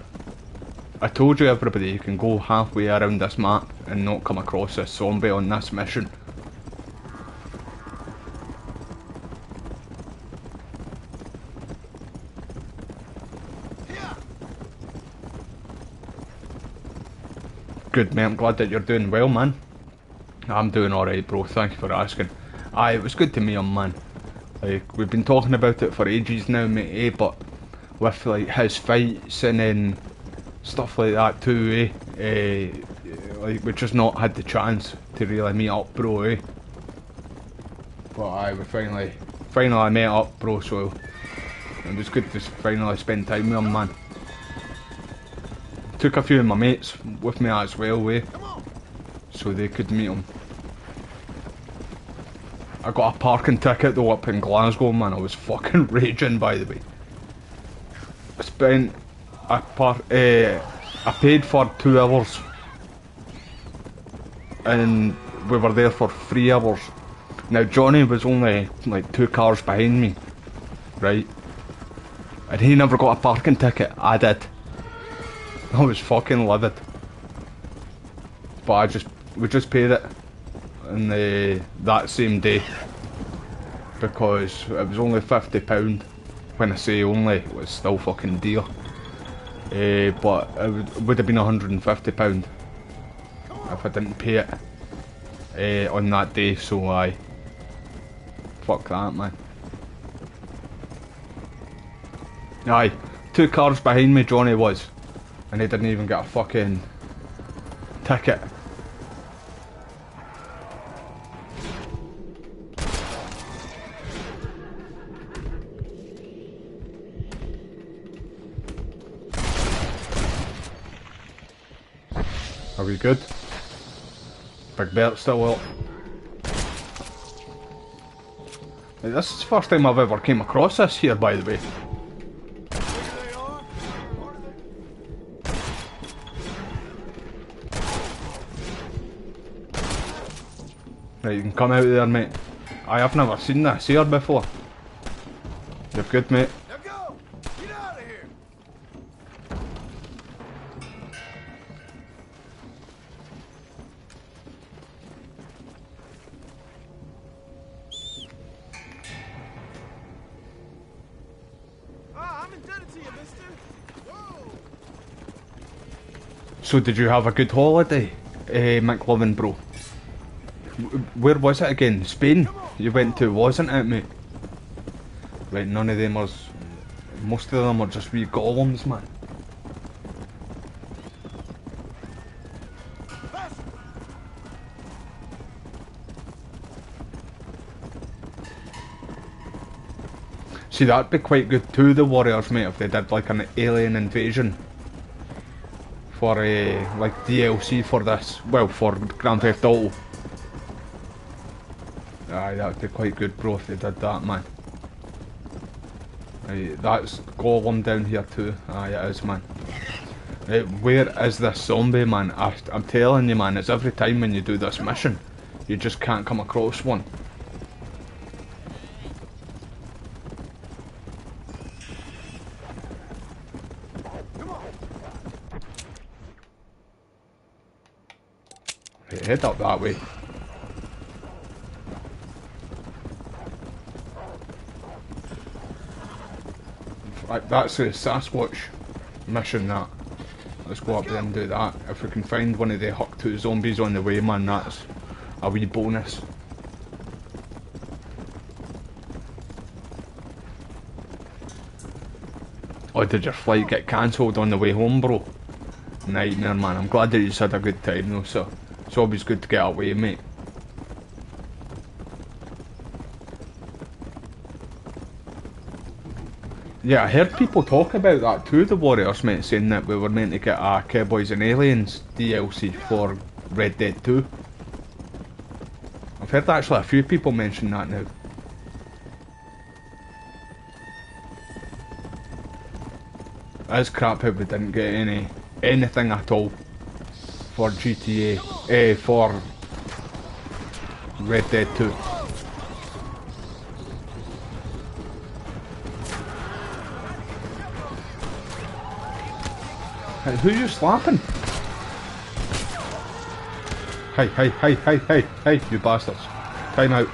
I told you, everybody, you can go halfway around this map and not come across this zombie on this mission. Good, mate, I'm glad that you're doing well, man. I'm doing alright, bro, thank you for asking. Aye, it was good to meet him, man. Like, we've been talking about it for ages now, mate, eh? But with like his fights and then stuff like that too, eh? Like, we just not had the chance to really meet up, bro, eh? But aye, we finally met up, bro, so it was good to finally spend time with him, man. Took a few of my mates with me as well, eh? So they could meet him. I got a parking ticket though up in Glasgow, man. I was fucking raging, by the way. I paid for 2 hours, and we were there for 3 hours. Now Johnny was only like 2 cars behind me, right? And he never got a parking ticket. I did. I was fucking livid. But we just paid it in that same day, because it was only £50. When I say only, it was still fucking dear. But it would have been £150 if I didn't pay it on that day, so aye. Fuck that, man. Aye, 2 cars behind me Johnny was, and he didn't even get a fucking ticket. Are we good? Big Bert's still up. Hey, this is the first time I've ever came across this here, by the way. Right, you can come out of there, mate. I have never seen this here before. You're good, mate. Now go! Get out of here! I'm indebted to you, mister. Whoa! So did you have a good holiday, McLovin, bro? Where was it again? Spain? You went to, wasn't it, mate? Right, none of them are... Most of them are just wee golems, man. See, that'd be quite good too, the Warriors, mate, if they did like an alien invasion. For like DLC for this. Well, for Grand Theft Auto. Aye, that'd be quite good, bro, if they did that, man. Right, that's Golem down here too. Aye, it is, man. Right, where is this zombie, man? I'm telling you, man, it's every time when you do this mission, you just can't come across one. Right, head up that way. Right, that's a Sasquatch mission, that. Let's go up there and do that. If we can find one of the Huck 2 zombies on the way, man, that's a wee bonus. Oh, did your flight get cancelled on the way home, bro? Nightmare, man. I'm glad that you had a good time, though, so it's always good to get away, mate. Yeah, I heard people talk about that too, the Warriors, mate, saying that we were meant to get a Cowboys and Aliens DLC for Red Dead 2. I've heard actually a few people mention that now. It is crap how we didn't get anything at all for GTA, for Red Dead 2. Hey, who you slapping? Hey, you bastards. Time out.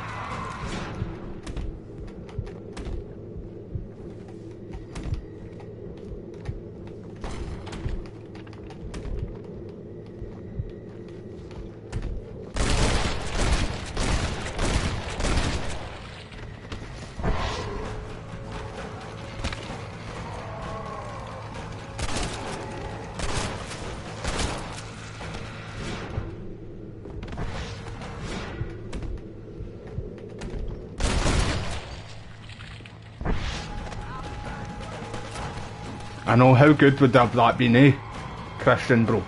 I know, how good would have that been, eh? Christian, bro.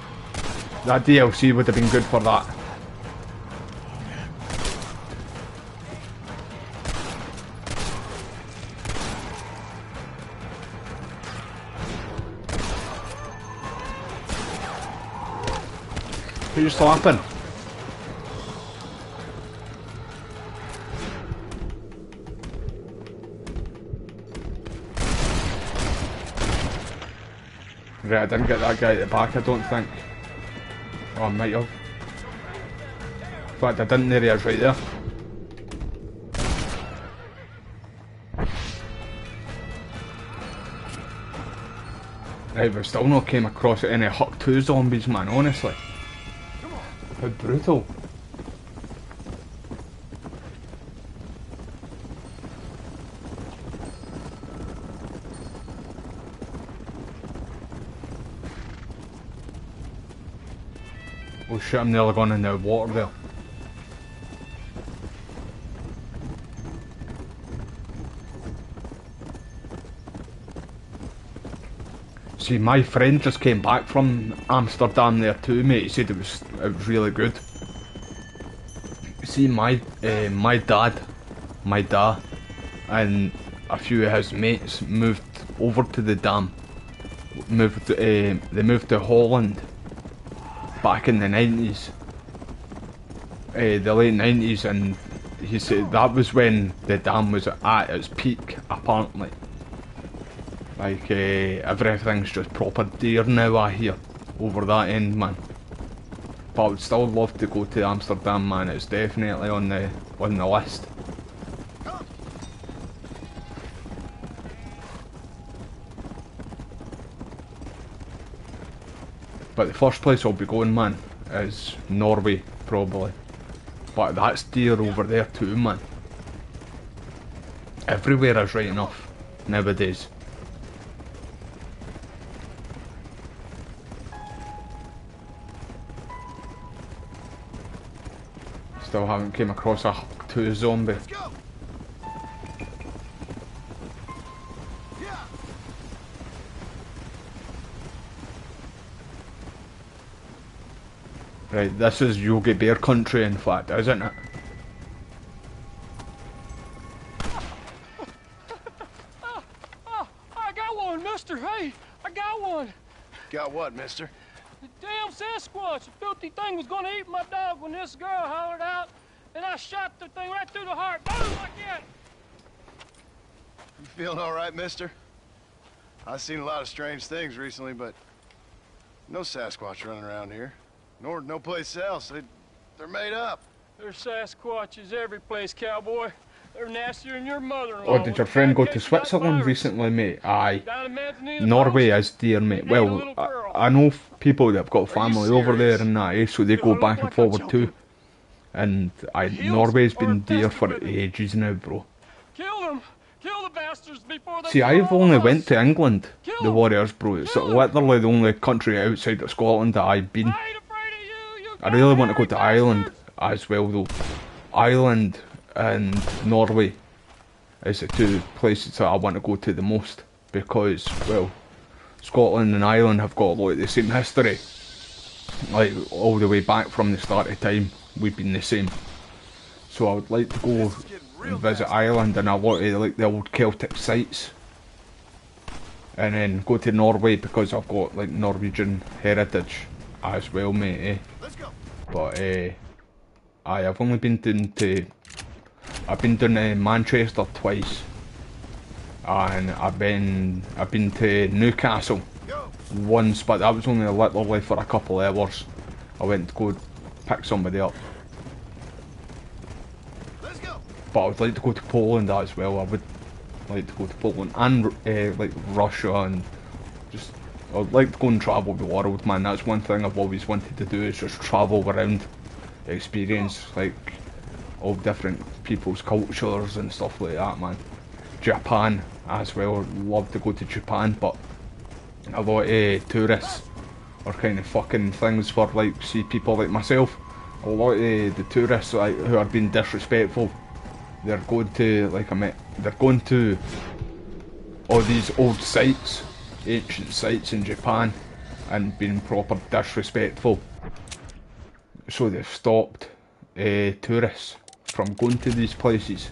That DLC would have been good for that. Who you slapping? Right, I didn't get that guy at the back, I don't think. Oh, I might have. In fact, I didn't. There he is, right there. Right, we've still not came across any Huck 2 zombies, man, honestly. How brutal. Oh shit, I'm nearly going in the water there. See, my friend just came back from Amsterdam there too, mate. He said it was really good. See, my dad, and a few of his mates moved over to the dam. They moved to Holland back in the 90s, the late 90s, and he said that was when the dam was at its peak, apparently. Like, everything's just proper deer now, I hear, over that end, man. But I would still love to go to Amsterdam, man. It's definitely on the list. But the first place I'll be going, man, is Norway, probably. But that's deer over there too, man. Everywhere is right enough, nowadays. Still haven't came across a Huck 2 zombie. Let's go. Yeah. Right, this is Yogi Bear country, in fact, isn't it? I got one, mister. Hey, I got one. Got what, mister? The damn Sasquatch. The filthy thing was gonna eat my dog when this girl hollered out, and I shot the thing right through the heart. Boom, like that. You feeling all right, mister? I've seen a lot of strange things recently, but no Sasquatch running around here. Nor no place else. They're made up. There's Sasquatches every place, cowboy. They're nastier than your mother-in-law. Or did your friend go to Switzerland recently, mate? Aye. Norway is dear, mate. Well, I know people that have got family over there and that, eh, so they go back and forward too. And Norway's been dear for ages now, bro. Kill them! Kill the bastards before they See, kill I've all only of went us. to England, Kill the 'em. Warriors, bro. It's Kill 'em. literally the only country outside of Scotland that I've been. I ain't afraid of you, you I really want to go dirty to Ireland bastard. as well, though. Ireland and Norway is the two places that I want to go to the most, because, well, Scotland and Ireland have got like the same history. Like, all the way back from the start of time, we've been the same. So I would like to go and visit Ireland and a lot of like the old Celtic sites. And then go to Norway because I've got like Norwegian heritage as well, mate, eh? Let's go. But I've only been to Manchester twice, and I've been to Newcastle Go. once, but that was only literally for a couple of hours. I went to go pick somebody up. Let's go. But I would like to go to Poland as well. I would like to go to Poland and like Russia, and just I would like to go and travel the world, man. That's one thing I've always wanted to do, is just travel around, experience like all different people's cultures and stuff like that, man. Japan as well. I'd love to go to Japan, but a lot of tourists are kind of fucking things for like see people like myself. A lot of the tourists like who are being disrespectful. They're going to they're going to all these old sites, ancient sites in Japan, and being proper disrespectful. So they've stopped tourists from going to these places,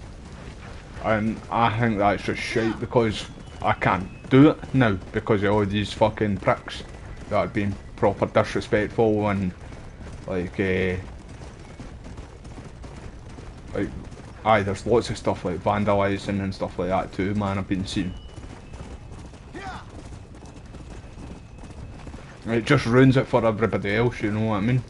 and I think that's just shite, because I can't do it now because of all these fucking pricks that are being proper disrespectful, and like aye, there's lots of stuff like vandalising and stuff like that too, man. I've been seeing. Yeah. It just ruins it for everybody else, you know what I mean?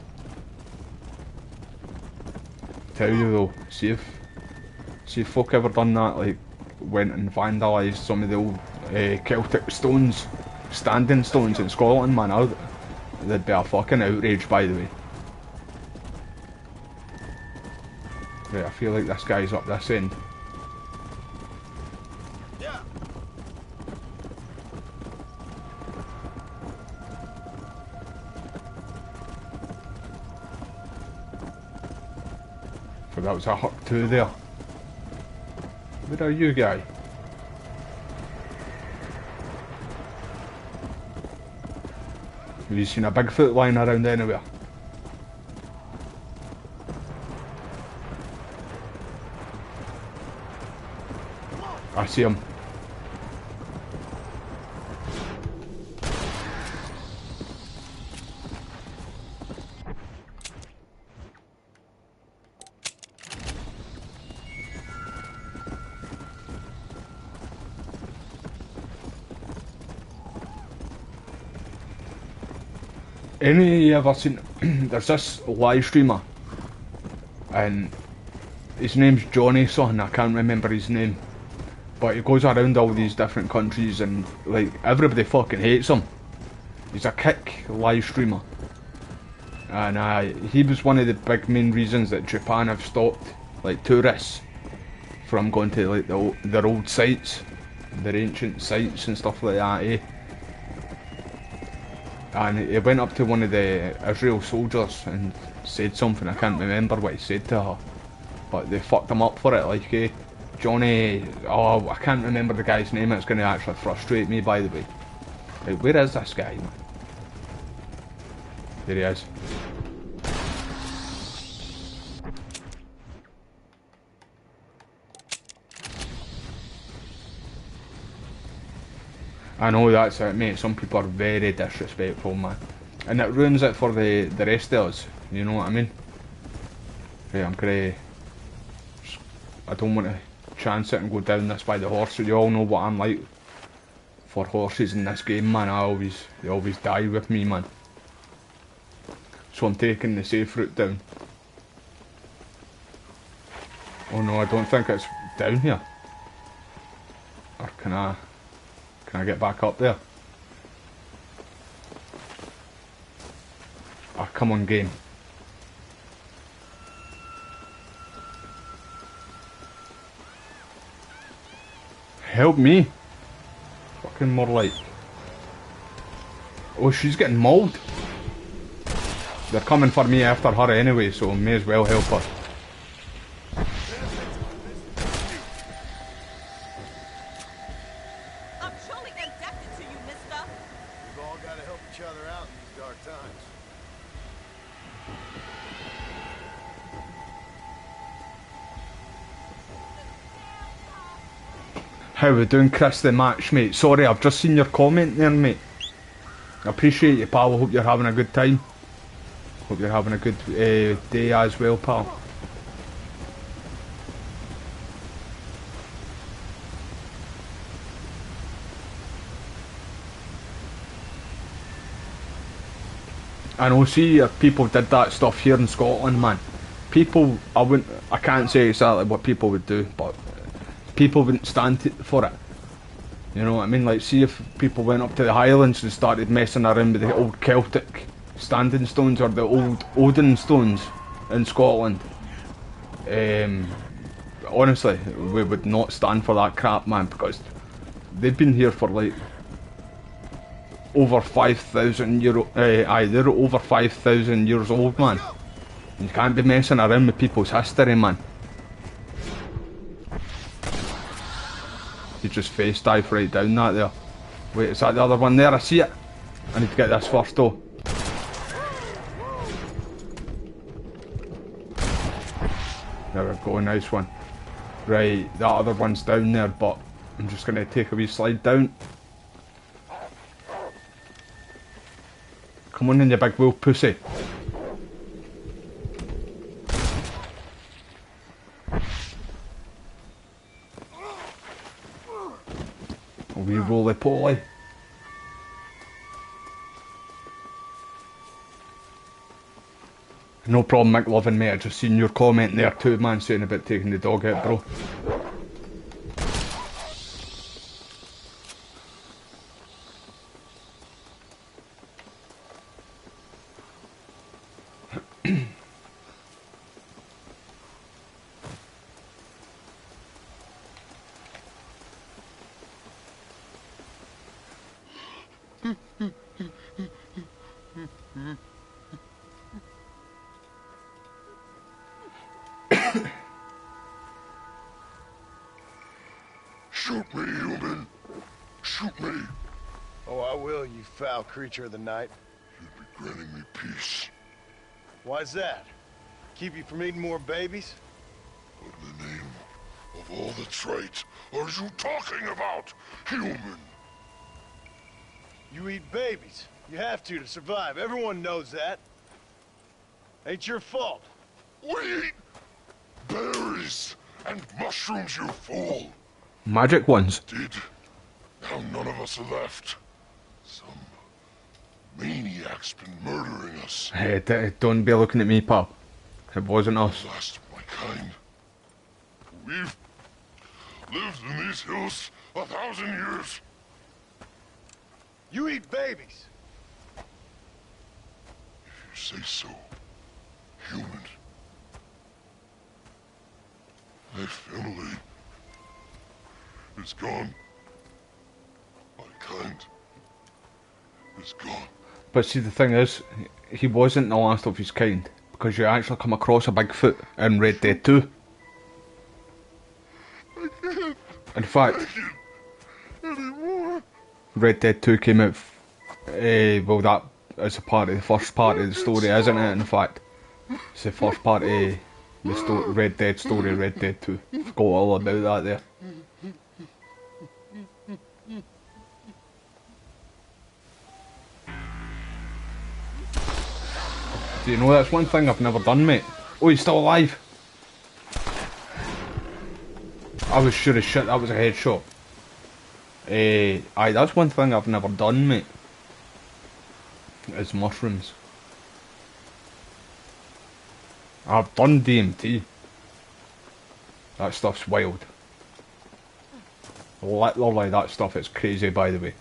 Tell you though, see if folk ever done that, like went and vandalised some of the old Celtic stones, standing stones in Scotland, man, there'd be a fucking outrage, by the way. Right, I feel like this guy's up this end. Yeah. So that was a Huck 2 there. Where are you, guy? Have you seen a Bigfoot lying around anywhere? I see him. Any of you ever seen, there's this live streamer, and his name's Johnny something, I can't remember his name, but he goes around all these different countries and like everybody fucking hates him. He's a kick live streamer, and he was one of the big main reasons that Japan have stopped like tourists from going to like their old sites, their ancient sites and stuff like that, eh? And he went up to one of the Israel soldiers and said something, I can't remember what he said to her, but they fucked him up for it, like, eh? Johnny, oh, I can't remember the guy's name, it's going to actually frustrate me, by the way. Like, where is this guy, man? There he is. I know that's it, mate. Some people are very disrespectful, man. And it ruins it for the rest of us, you know what I mean? Right, I'm gonna... I don't want to chance it and go down this by the horse. You all know what I'm like for horses in this game, man. They always die with me, man. So I'm taking the safe route down. Oh no, I don't think it's down here. Or can I get back up there? Ah, come on, game. Help me. Fucking more like... Oh, she's getting mauled. They're coming for me after her anyway, so may as well help her. I'm truly indebted to you, mister. We've all got to help each other out in these dark times. How we doing, Chris the match, mate? Sorry, I've just seen your comment there, mate. I appreciate you, pal. I hope you're having a good time. Hope you're having a good day as well, pal. I know, see if people did that stuff here in Scotland, man. People, I can't say exactly what people would do, but people wouldn't stand for it. You know what I mean? Like, see if people went up to the Highlands and started messing around with the old Celtic standing stones or the old Odin stones in Scotland. Honestly, we would not stand for that crap, man, because they've been here for like over 5,000 years. They're over 5,000 years old, man. You can't be messing around with people's history, man. You just face dive right down that there. Wait, is that the other one there? I see it. I need to get this first though. There we go, nice one. Right, that other one's down there, but I'm just going to take a wee slide down. Come on in, you big wolf pussy. A wee roly-poly. No problem, McLovin, mate. I just seen your comment there too, man, saying about taking the dog out, bro. Shoot me, human. Shoot me. Oh, I will, you foul creature of the night. granting me peace. Why's that? Keep you from eating more babies? What in the name of all that's right are you talking about, human? You eat babies. You have to survive. Everyone knows that. Ain't your fault. We eat berries and mushrooms, you fool. Magic ones. Did. Now none of us are left. Some maniac's been murdering us. Hey, don't be looking at me, pal. It wasn't us. Last of my kind. We've lived in these hills 1,000 years. You eat babies. If you say so, human. My family is gone. My kind is gone. But see, the thing is, he wasn't the last of his kind, because you actually come across a Bigfoot in Red Dead 2. I can't In fact, take it anymore. Red Dead 2 came out, well, that is a part of the first part of the story, isn't it? In fact, it's the first part of the Red Dead story, Red Dead 2. Forgot all about that there. Do you know that's one thing I've never done, mate? Oh, he's still alive! I was sure as shit that was a headshot. Aye, that's one thing I've never done, mate. Is mushrooms. I've done DMT. That stuff's wild. Literally, that stuff is crazy, by the way.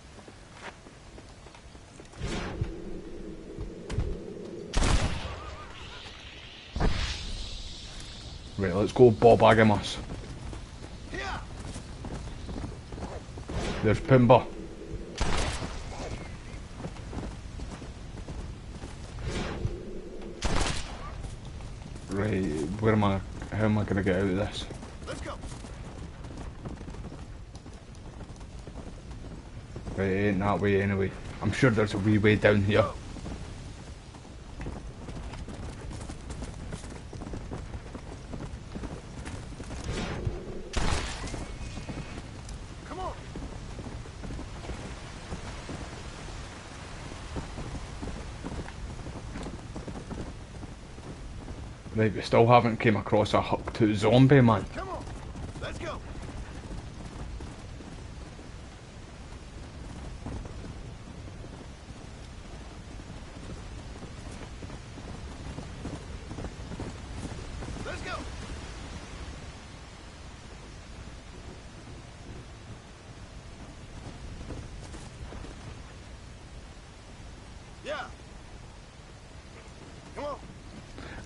Right, let's go Bob Agamas. There's Pumbaa. Right, where am I? How am I gonna get out of this? Let's go. Right, it ain't that way anyway. I'm sure there's a wee way down here. Come on. Right, we still haven't came across a Huck 2 zombie, man. Come on. Let's go. Let's go. Yeah. Come on.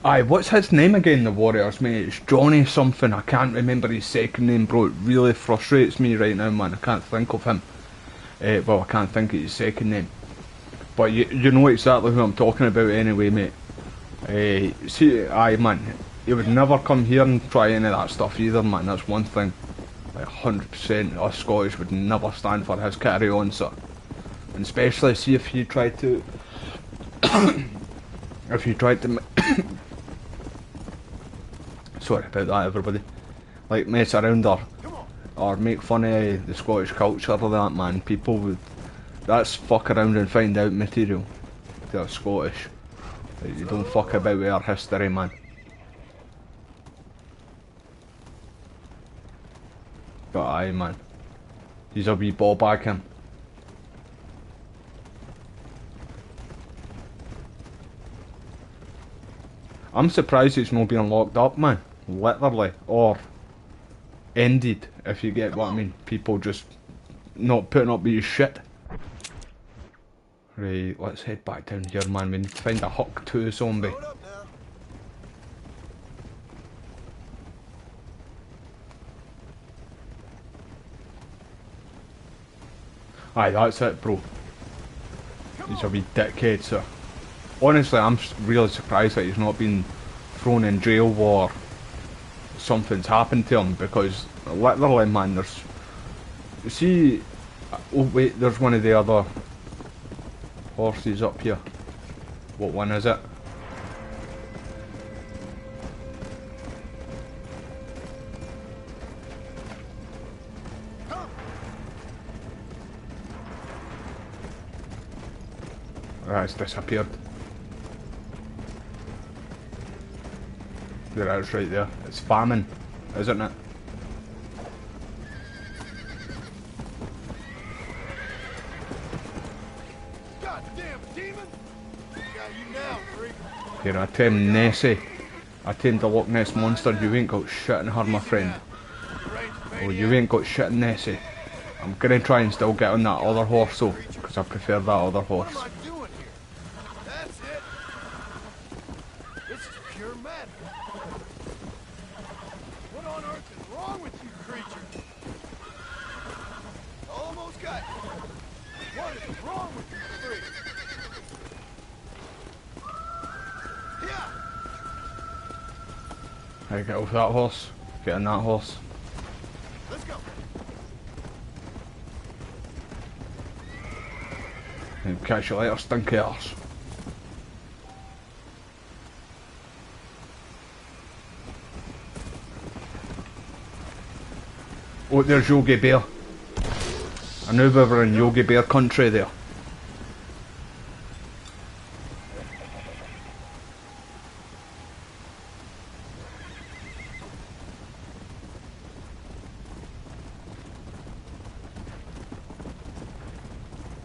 Aye, what's his name again, the Warriors, mate? It's Johnny something. I can't remember his second name, bro. It really frustrates me right now, man. I can't think of him. Well, I can't think of his second name. But you know exactly who I'm talking about anyway, mate. See, aye, man. He would never come here and try any of that stuff either, man. That's one thing. Like 100% us Scottish would never stand for his carry on, sir. And especially, see if you tried to... if you tried to... Sorry about that, everybody. Like, mess around or make fun of the Scottish culture or that, man. People would... That's fuck around and find out material. They're Scottish. Like, you don't fuck about with our history, man. But aye, man. He's a wee ball back him. I'm surprised it's not being locked up, man. Literally. Or ended, if you get what I mean. People just not putting up with your shit. Right, let's head back down here, man. We need to find a Huck 2 zombie. Aye, that's it, bro. He's a wee dickhead, sir. Honestly, I'm really surprised that he's not been thrown in jail or something's happened to him, because literally, man, there's... See... Oh wait, there's one of the other horses up here. What one is it? Ah, it's disappeared. There, it's right there. It's famine, isn't it? Goddamn demon! Got you now, freak. Here, I tamed Nessie. I tamed the Loch Ness Monster. You ain't got shit in her, my friend. Oh, you ain't got shit in Nessie. I'm gonna try and still get on that other horse though, because I prefer that other horse. What am I doing here? That's it. This is pure madness. What on earth is wrong with you, creature? Almost got you. What is wrong with you, freak? Yeah. Hey, get off that horse. Get on that horse. Let's go. And catch you later, stinky arse. Oh, there's Yogi Bear. I knew we were in Yogi Bear country there.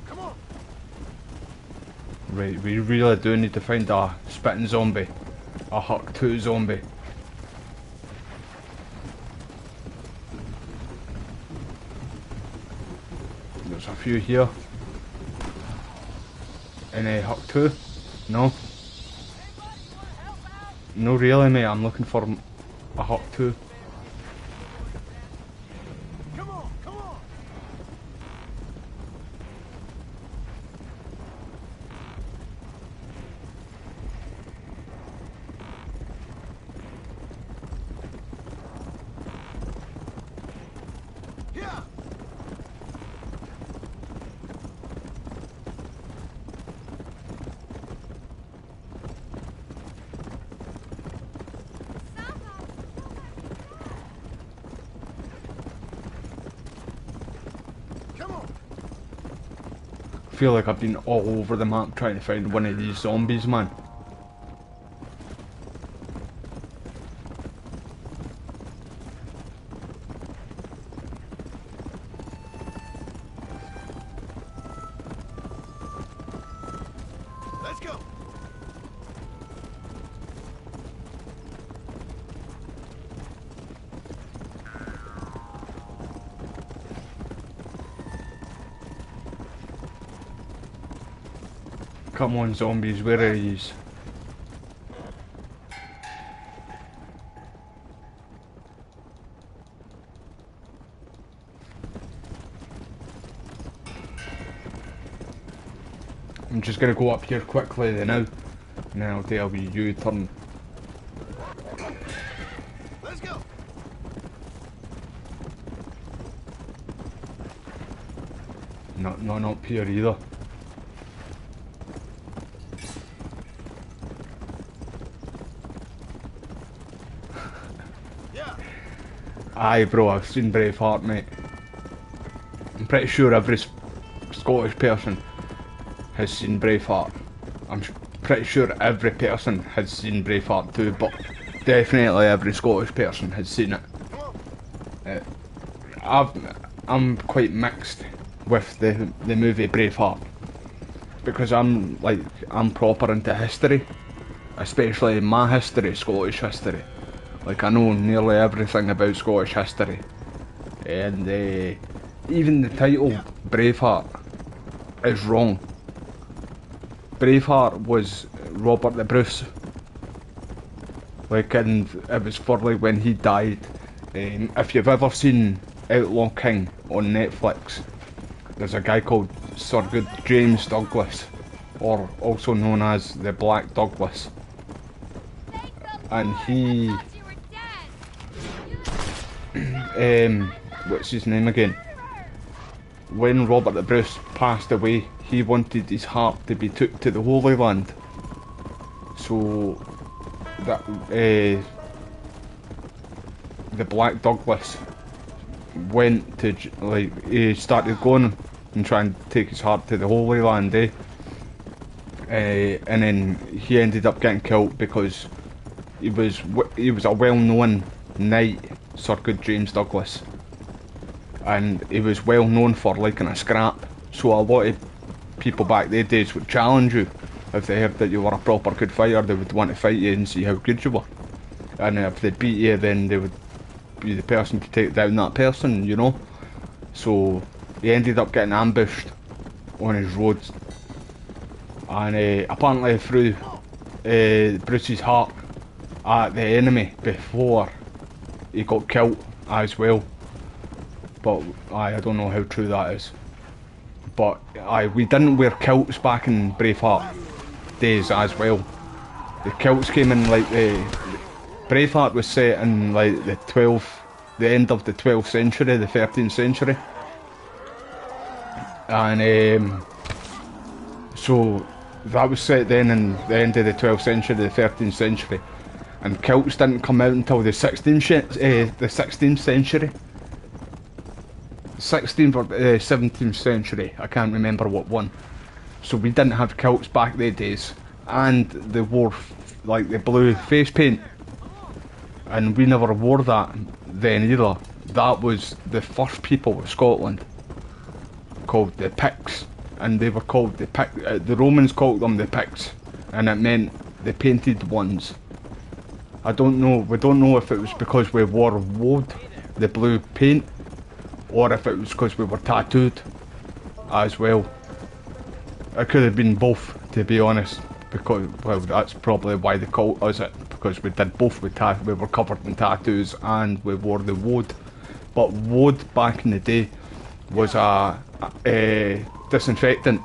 Come on. Right, we really do need to find a spitting zombie. A Huck 2 zombie. There's a few here. Any Huck 2? No? No really, mate, I'm looking for a Huck 2. Come on, come on. Yeah. Come on. I feel like I've been all over the map trying to find one of these zombies, man. Let's go. Come on, zombies, where are yous? I'm just gonna go up here quickly now, and then I'll do a wee U-turn. Let's go. Not up here either. Yeah. Aye, bro, I've seen Braveheart, mate. I'm pretty sure every Scottish person has seen Braveheart. I'm pretty sure every person has seen Braveheart too, but definitely every Scottish person has seen it. I'm quite mixed with the movie Braveheart, because I'm proper into history, especially my history, Scottish history. Like, I know nearly everything about Scottish history, and even the title Braveheart is wrong. Braveheart was Robert the Bruce, like, and it was for like when he died. If you've ever seen Outlaw King on Netflix, there's a guy called Sir Good James Douglas, or also known as the Black Douglas, and he what's his name again? When Robert the Bruce passed away, he wanted his heart to be took to the Holy Land, So that the Black Douglas went to he started going and trying to take his heart to the Holy Land, and then he ended up getting killed because he was a well-known knight, Sir Good James Douglas, and he was well known for liking a scrap. So a lot of people back those days would challenge you if they heard that you were a proper good fighter. They would want to fight you and see how good you were, and if they beat you, then they would be the person to take down that person, you know. So he ended up getting ambushed on his roads, and apparently threw Bruce's heart at the enemy before he got killed as well. But I don't know how true that is. But we didn't wear kilts back in Braveheart days as well. The kilts came in like Braveheart was set in like the end of the 12th century, the 13th century, and so that was set then in the end of the 12th century, the 13th century, and kilts didn't come out until the 16th century. 16th or 17th century, I can't remember what one. So we didn't have kilts back the days, and they wore like the blue face paint, and we never wore that then either. That was the first people of Scotland, called the Picts, and they were called the the Romans called them the Picts, and it meant the painted ones. We don't know if it was because we wore woad, the blue paint, or if it was because we were tattooed as well. It could have been both, to be honest, because, well, that's probably why they call us it, because we did both. We were covered in tattoos and we wore the woad. But woad back in the day was a disinfectant.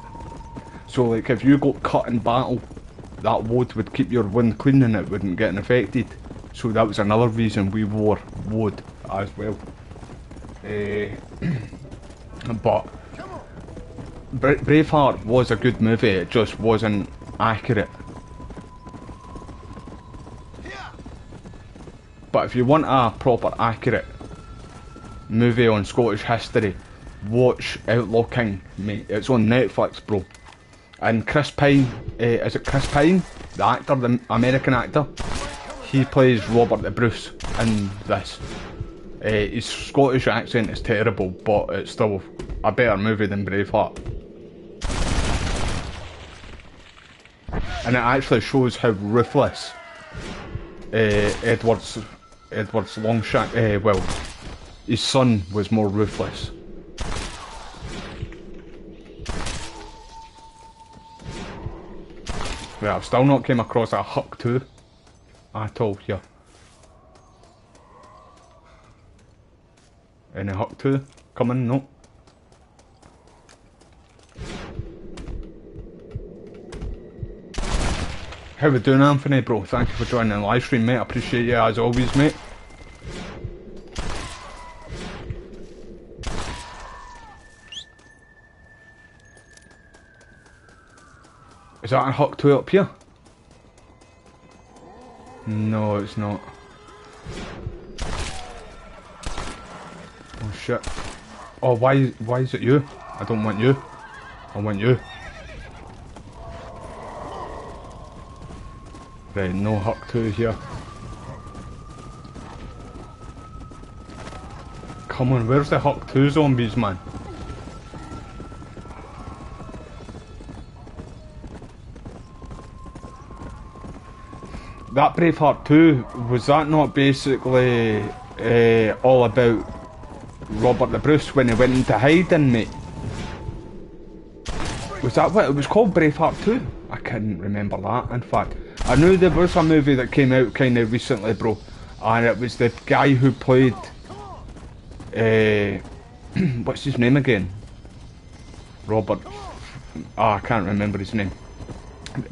So like if you got cut in battle, that woad would keep your wound clean and it wouldn't get infected. So that was another reason we wore woad as well. But Braveheart was a good movie, it just wasn't accurate. But if you want a proper accurate movie on Scottish history, watch Outlaw King, mate. It's on Netflix, bro. And Chris Pine, is it Chris Pine? The actor, the American actor? He plays Robert the Bruce in this. His Scottish accent is terrible, but it's still a better movie than Braveheart. And it actually shows how ruthless Edward's Longshank, well, his son was more ruthless. Well, I've still not came across a Huck 2 at all here. Any Huck 2 coming? No. How we doing, Anthony, bro? Thank you for joining the live stream, mate. I appreciate you as always, mate. Is that a Huck 2 up here? No, it's not. Oh shit. Oh, why is it you? I don't want you. I want you. Right, no Huck 2 here. Come on, where's the Huck 2 zombies, man? That Braveheart 2, was that not basically all about Robert the Bruce when he went into hiding, mate? Was that what it was called, Braveheart 2? I couldn't remember that, in fact. I knew there was a movie that came out kind of recently, bro, and it was the guy who played, what's his name again? Robert, I can't remember his name.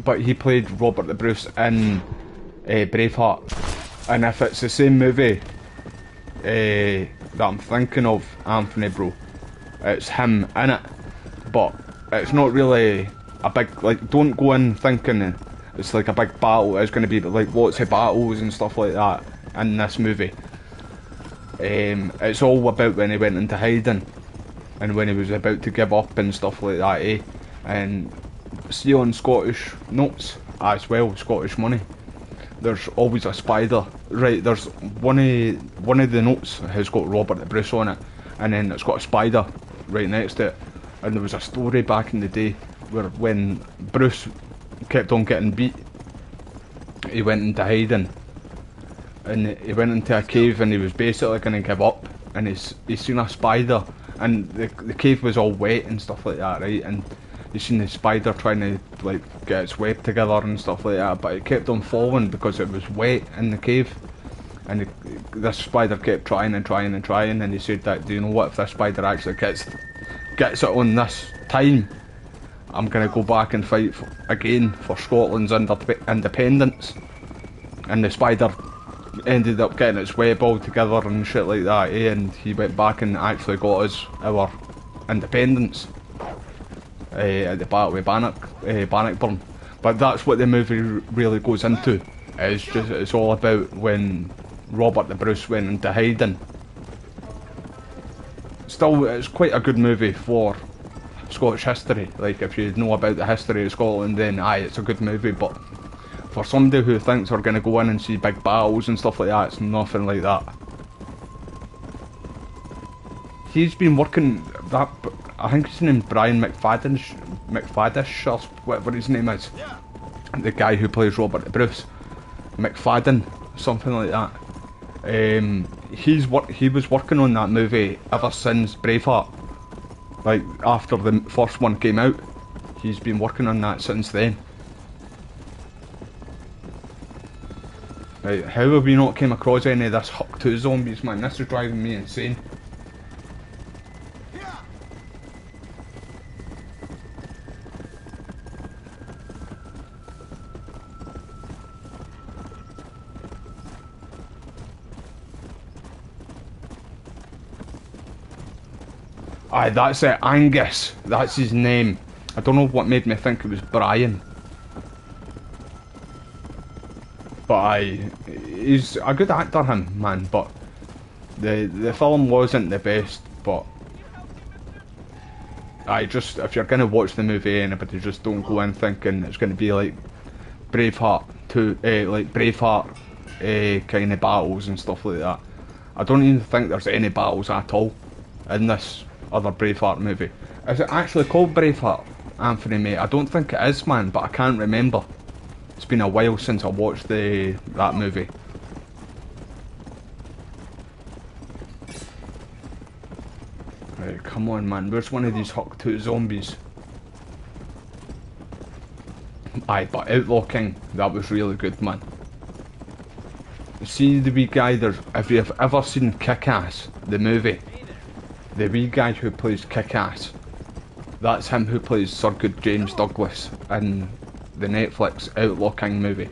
But he played Robert the Bruce in Braveheart, and if it's the same movie that I'm thinking of, Anthony, bro, it's him in it, but it's not really a big, like, don't go in thinking It's like a big battle. It's going to be like lots of battles and stuff like that in this movie. It's all about when he went into hiding and when he was about to give up and stuff like that, eh? And stealing Scottish notes as well, Scottish money. There's always a spider. Right, there's one of the notes has got Robert the Bruce on it, and then it's got a spider right next to it. And there was a story back in the day where when Bruce kept on getting beat, he went into hiding, and he went into a cave, and he was basically going to give up, and he's seen a spider, and the cave was all wet and stuff like that, right? And he's seen the spider trying to like get its web together and stuff like that, but it kept on falling because it was wet in the cave. And this spider kept trying and trying and trying, and he said that, do you know what, if this spider actually gets it on this time, I'm going to go back and fight again for Scotland's independence. And the spider ended up getting its web all together and shit like that, eh? And he went back and actually got us our independence at the Battle of Bannockburn. But that's what the movie really goes into. It's all about when Robert the Bruce went into hiding. Still, it's quite a good movie for Scottish history. Like, if you know about the history of Scotland, then aye, it's a good movie. But for somebody who thinks they're going to go in and see big battles and stuff like that, it's nothing like that. He's been working that. I think his name's Brian McFaddish or whatever his name is. The guy who plays Robert the Bruce, McFadden, something like that. He was working on that movie ever since Braveheart. Like, after the first one came out, he's been working on that since then. Right, how have we not came across any of this Huck 2 zombies, man? This is driving me insane. Aye, that's it, Angus. That's his name. I don't know what made me think it was Brian. But aye, he's a good actor, him, man. But the film wasn't the best. But aye, just if you're gonna watch the movie, anybody, just don't go in thinking it's gonna be like Braveheart kind of battles and stuff like that. I don't even think there's any battles at all in this other Braveheart movie. Is it actually called Braveheart, Anthony, mate? I don't think it is, man, but I can't remember. It's been a while since I watched that movie. Right, come on, man. Where's one of these Huck 2 zombies? Aye, but Outlaw King, that was really good, man. See the wee guy there, if you've ever seen Kick-Ass, the movie, the wee guy who plays Kick-Ass, that's him who plays Sir Good James Douglas in the Netflix Outlaw King movie.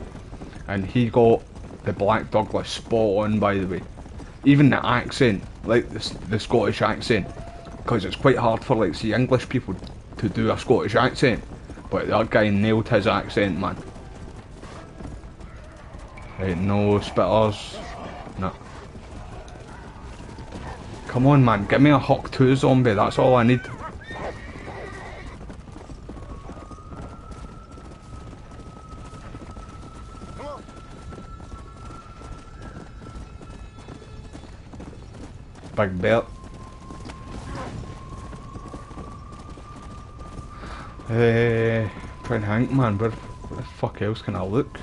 And he got the Black Douglas spot on, by the way. Even the accent, like the Scottish accent, because it's quite hard for, like, see, English people to do a Scottish accent, but that guy nailed his accent, man. Right, no spitters. No. Come on, man, give me a Huck 2 zombie, that's all I need. Big belt. Trying to think, man, where the fuck else can I look?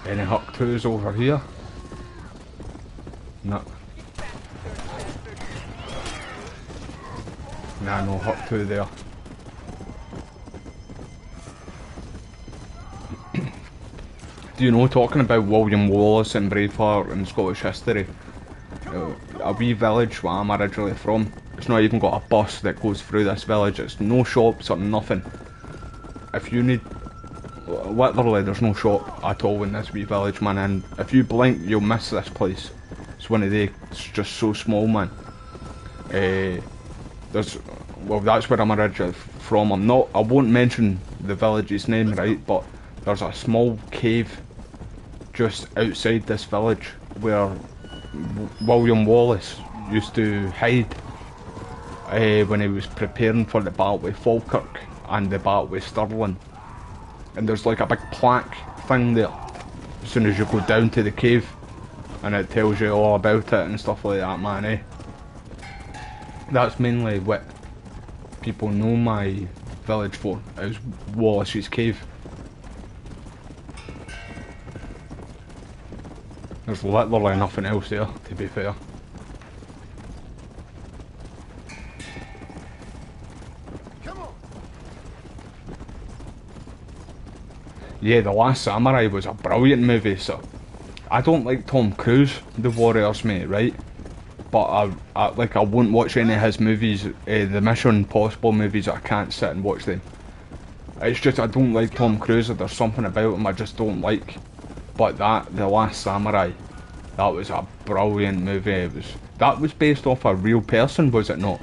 Any Huck 2s over here? No. Nah, no Huck 2 there. Do you know, talking about William Wallace and Braveheart and Scottish history, a wee village where I'm originally from, it's not even got a bus that goes through this village, it's no shops or nothing. If you need, literally there's no shop at all in this wee village, man, and if you blink you'll miss this place. It's one of the, it's just so small, man. well, that's where I'm originally from. I won't mention the village's name, right, but there's a small cave just outside this village where William Wallace used to hide when he was preparing for the battle with Falkirk and the battle with Stirling. And there's like a big plaque thing there as soon as you go down to the cave, and it tells you all about it and stuff like that, man, eh? That's mainly what people know my village for, is Wallace's Cave. There's literally nothing else there, to be fair. Yeah, The Last Samurai was a brilliant movie, so I don't like Tom Cruise, the Warriors, mate, right? But I won't watch any of his movies, the Mission Impossible movies. I can't sit and watch them. It's just I don't like Tom Cruise. There's something about him I just don't like. But The Last Samurai, that was a brilliant movie. That was based off a real person, was it not?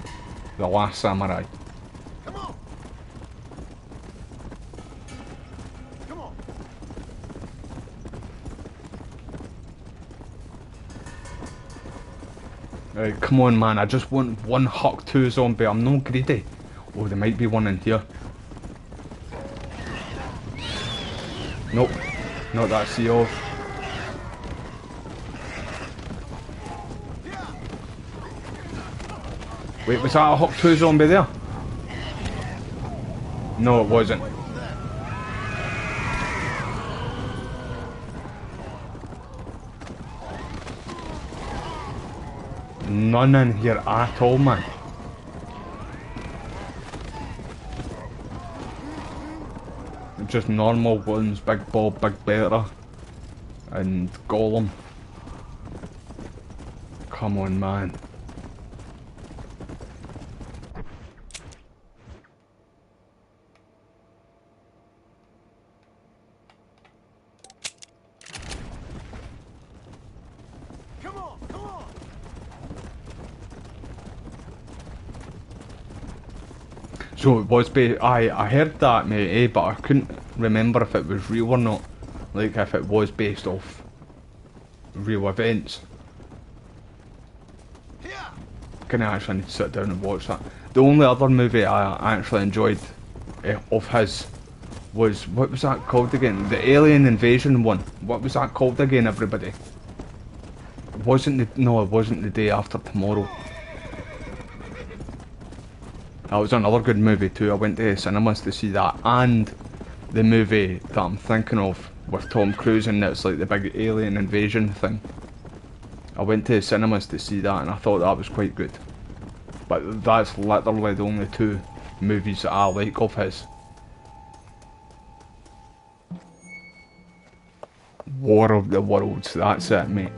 The Last Samurai. Right, come on, man, I just want one Huck 2 zombie, I'm no greedy. Oh, there might be one in here. Nope, not that sea of. Wait, was that a Huck 2 zombie there? No, it wasn't. None in here at all, man. Just normal ones, Big Bob, Big Bertha, and Gollum. Come on, man. So it was I heard that, mate, but I couldn't remember if it was real or not. Like, if it was based off real events. Can I actually need to sit down and watch that? The only other movie I actually enjoyed of his was, what was that called again? The Alien Invasion one. What was that called again, everybody? It wasn't The Day After Tomorrow. That was another good movie too. I went to cinemas to see that, and the movie that I'm thinking of with Tom Cruise, and it's like the big alien invasion thing. I went to cinemas to see that, and I thought that was quite good. But that's literally the only two movies that I like of his. War of the Worlds, that's it, mate.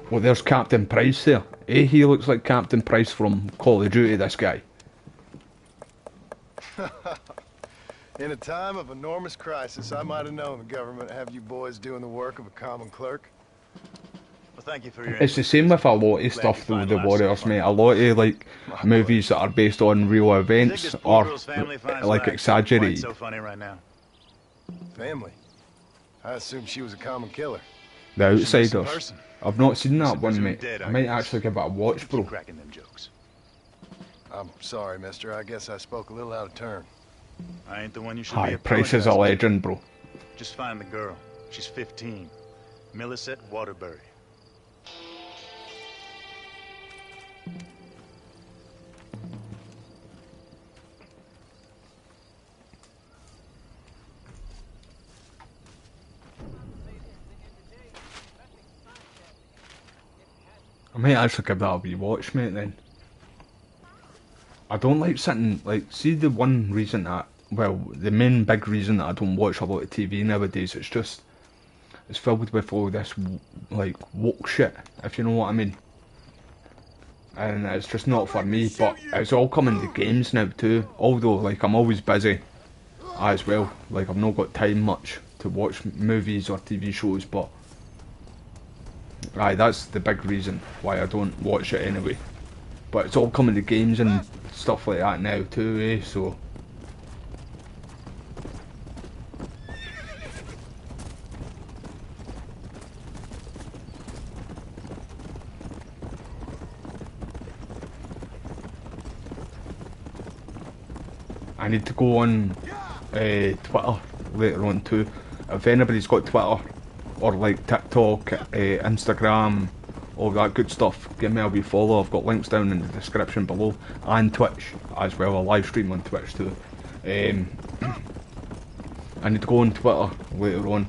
Well, there's Captain Price there. Eh, he looks like Captain Price from Call of Duty, this guy. In a time of enormous crisis, I might have known the government would have you boys doing the work of a common clerk. Well, thank you for your It's the same with a lot of stuff through the Warriors, mate. A lot of like movies that are based on real events are like exaggerated. So funny right now. Family? I assumed she was a common killer. The Outsiders. I've not seen that one, mate. I might actually give it a watch, bro. Cracking them jokes. I'm sorry, mister. I guess I spoke a little out of turn. I ain't the one you should Hi, be Price is a legend, bro. Just find the girl. She's 15. Millicent Waterbury. I might actually give that a wee watch, mate, then. I don't like sitting, like, see the one reason that, well, the main big reason that I don't watch a lot of TV nowadays, it's just, it's filled with all this, like, woke shit, if you know what I mean. And it's just not for me, but it's all coming to games now too, although, like, I'm always busy as well, like, I've not got time much to watch movies or TV shows, but aye, that's the big reason why I don't watch it anyway. but it's all coming to games and stuff like that now too, eh? So I need to go on Twitter later on too. If anybody's got Twitter or like TikTok, Instagram, all that good stuff, give me a wee follow. I've got links down in the description below, and Twitch as well. I live stream on Twitch too. I need to go on Twitter later on,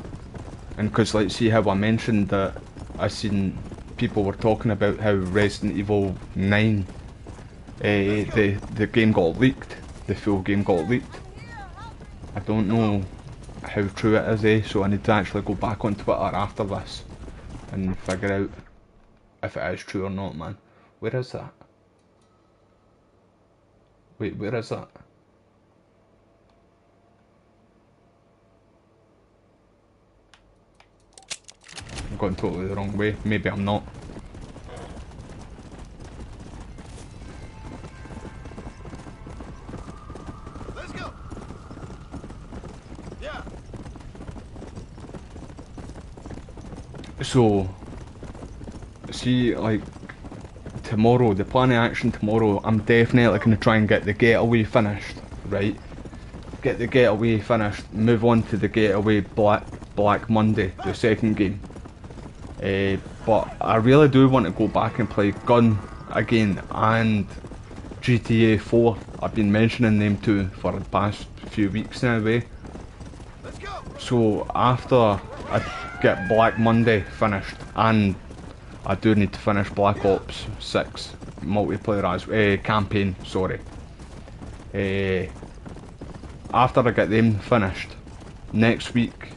and because like, see how I mentioned that I seen people were talking about how Resident Evil 9, the game got leaked, the full game got leaked. I don't know how true it is, so I need to actually go back on Twitter after this and figure out if it is true or not, man. Where is that? Wait, where is that? I'm going totally the wrong way. Maybe I'm not. Let's go. Yeah. So, see, like, tomorrow, the plan of action tomorrow, I'm definitely going to try and get the Getaway finished, right? Get the Getaway finished, move on to the Getaway Black Monday, the second game. But I really do want to go back and play Gun again and GTA 4. I've been mentioning them two for the past few weeks now, eh? So after I get Black Monday finished, and I do need to finish Black Ops 6 multiplayer as campaign, sorry. After I get them finished, next week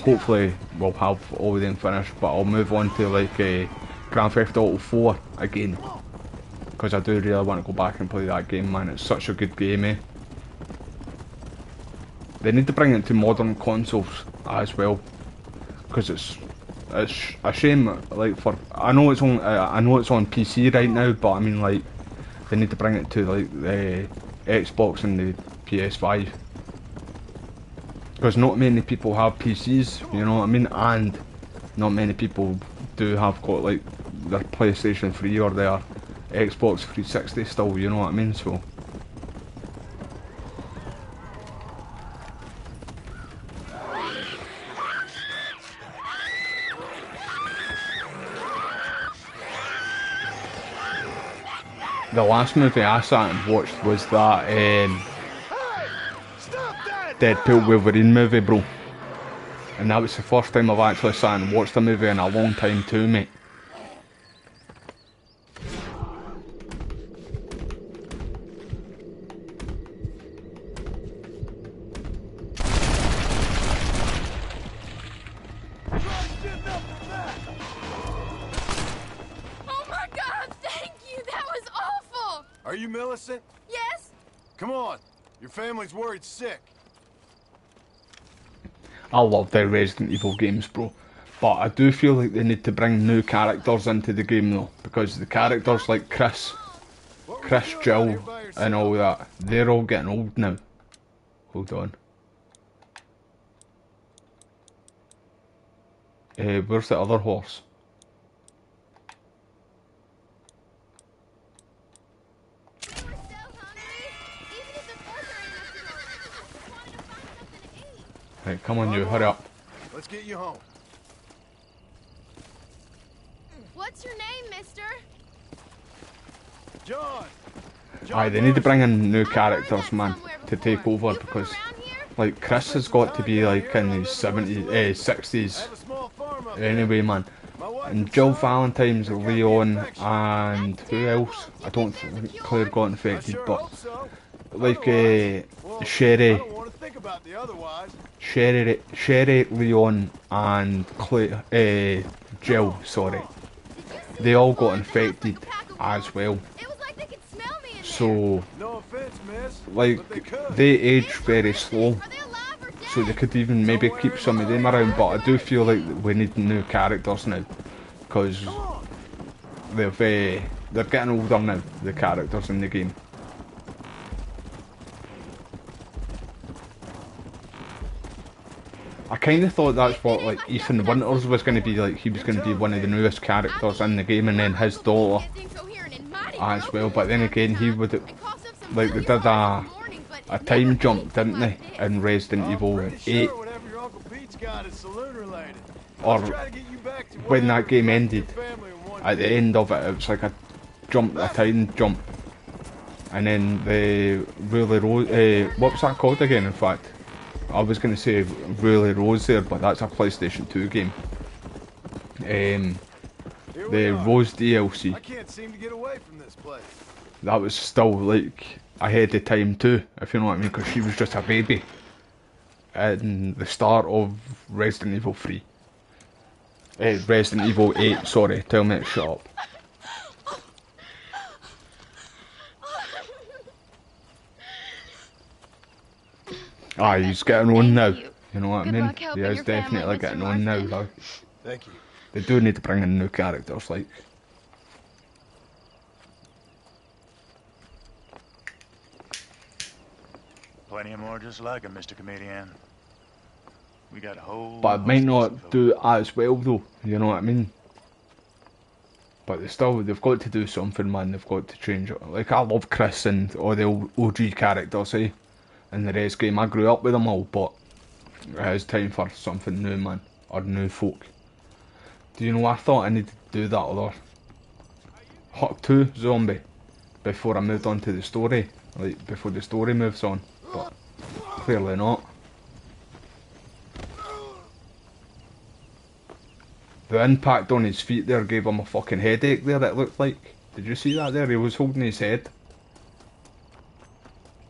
hopefully we'll have all of them finished, but I'll move on to like Grand Theft Auto 4 again, because I do really want to go back and play that game, man. It's such a good game, eh? They need to bring it to modern consoles as well, because it's a shame, like, for I know it's on PC right now, but I mean, like, they need to bring it to like the Xbox and the PS5, because not many people have PCs, you know what I mean, and not many people do have got like their PlayStation 3 or their Xbox 360 still, you know what I mean, so. The last movie I sat and watched was that Deadpool Wolverine movie, bro. And that was the first time I've actually sat and watched a movie in a long time too, mate. Oh my God, thank you! That was awful! Are you Millicent? Yes? Come on. Your family's worried sick. I love the Resident Evil games, bro. But I do feel like they need to bring new characters into the game though, because the characters like Chris, Jill, and all that, they're all getting old now. Hold on. Where's the other horse? Right, come on you, hurry up. Let's get you home. What's your name, mister? John! Aye, they need to bring in new characters, man, to take over, because like Chris has got to be like in his 70s, 60s anyway, man. And Jill Valentine's, Leon, and who else? I don't think Claire got infected, but like Sherry, Leon, and Claire, Jill, sorry, they all got infected as well. So, like, they age very slow, so they could even maybe keep some of them around, but I do feel like we need new characters now, because they're getting older now, the characters in the game. I kind of thought that's what like Ethan Winters was going to be like. He was going to be one of the newest characters in the game, and then his daughter as well. But then again, he would like they did a time jump, didn't they, in Resident Evil 8? Or when that game ended, at the end of it, it was like a time jump, and then the Really Rose. What was that called again? In fact, I was going to say Really Rose there, but that's a PlayStation 2 game. The Rose DLC. I can't seem to get away from this place. That was still like ahead of time too, if you know what I mean, because she was just a baby in the start of Resident Evil 3. Resident Evil 8, sorry, tell me to shut up. Ah, he's getting on now, you know what I mean? He is definitely getting on now, though. Thank you. They do need to bring in new characters, like. Plenty of more just like him, Mr. Comedian. We got a whole... But it might not do as well, though, you know what I mean? But they've got to do something, man. They've got to change it. Like, I love Chris and all the old OG characters, in the Res game. I grew up with them all, but it is time for something new, man. Or new folk. Do you know, I thought I needed to do that other Hut 2 zombie before I moved on to the story. Like, before the story moves on. But clearly not. The impact on his feet there gave him a fucking headache there, it looked like. Did you see that there? He was holding his head.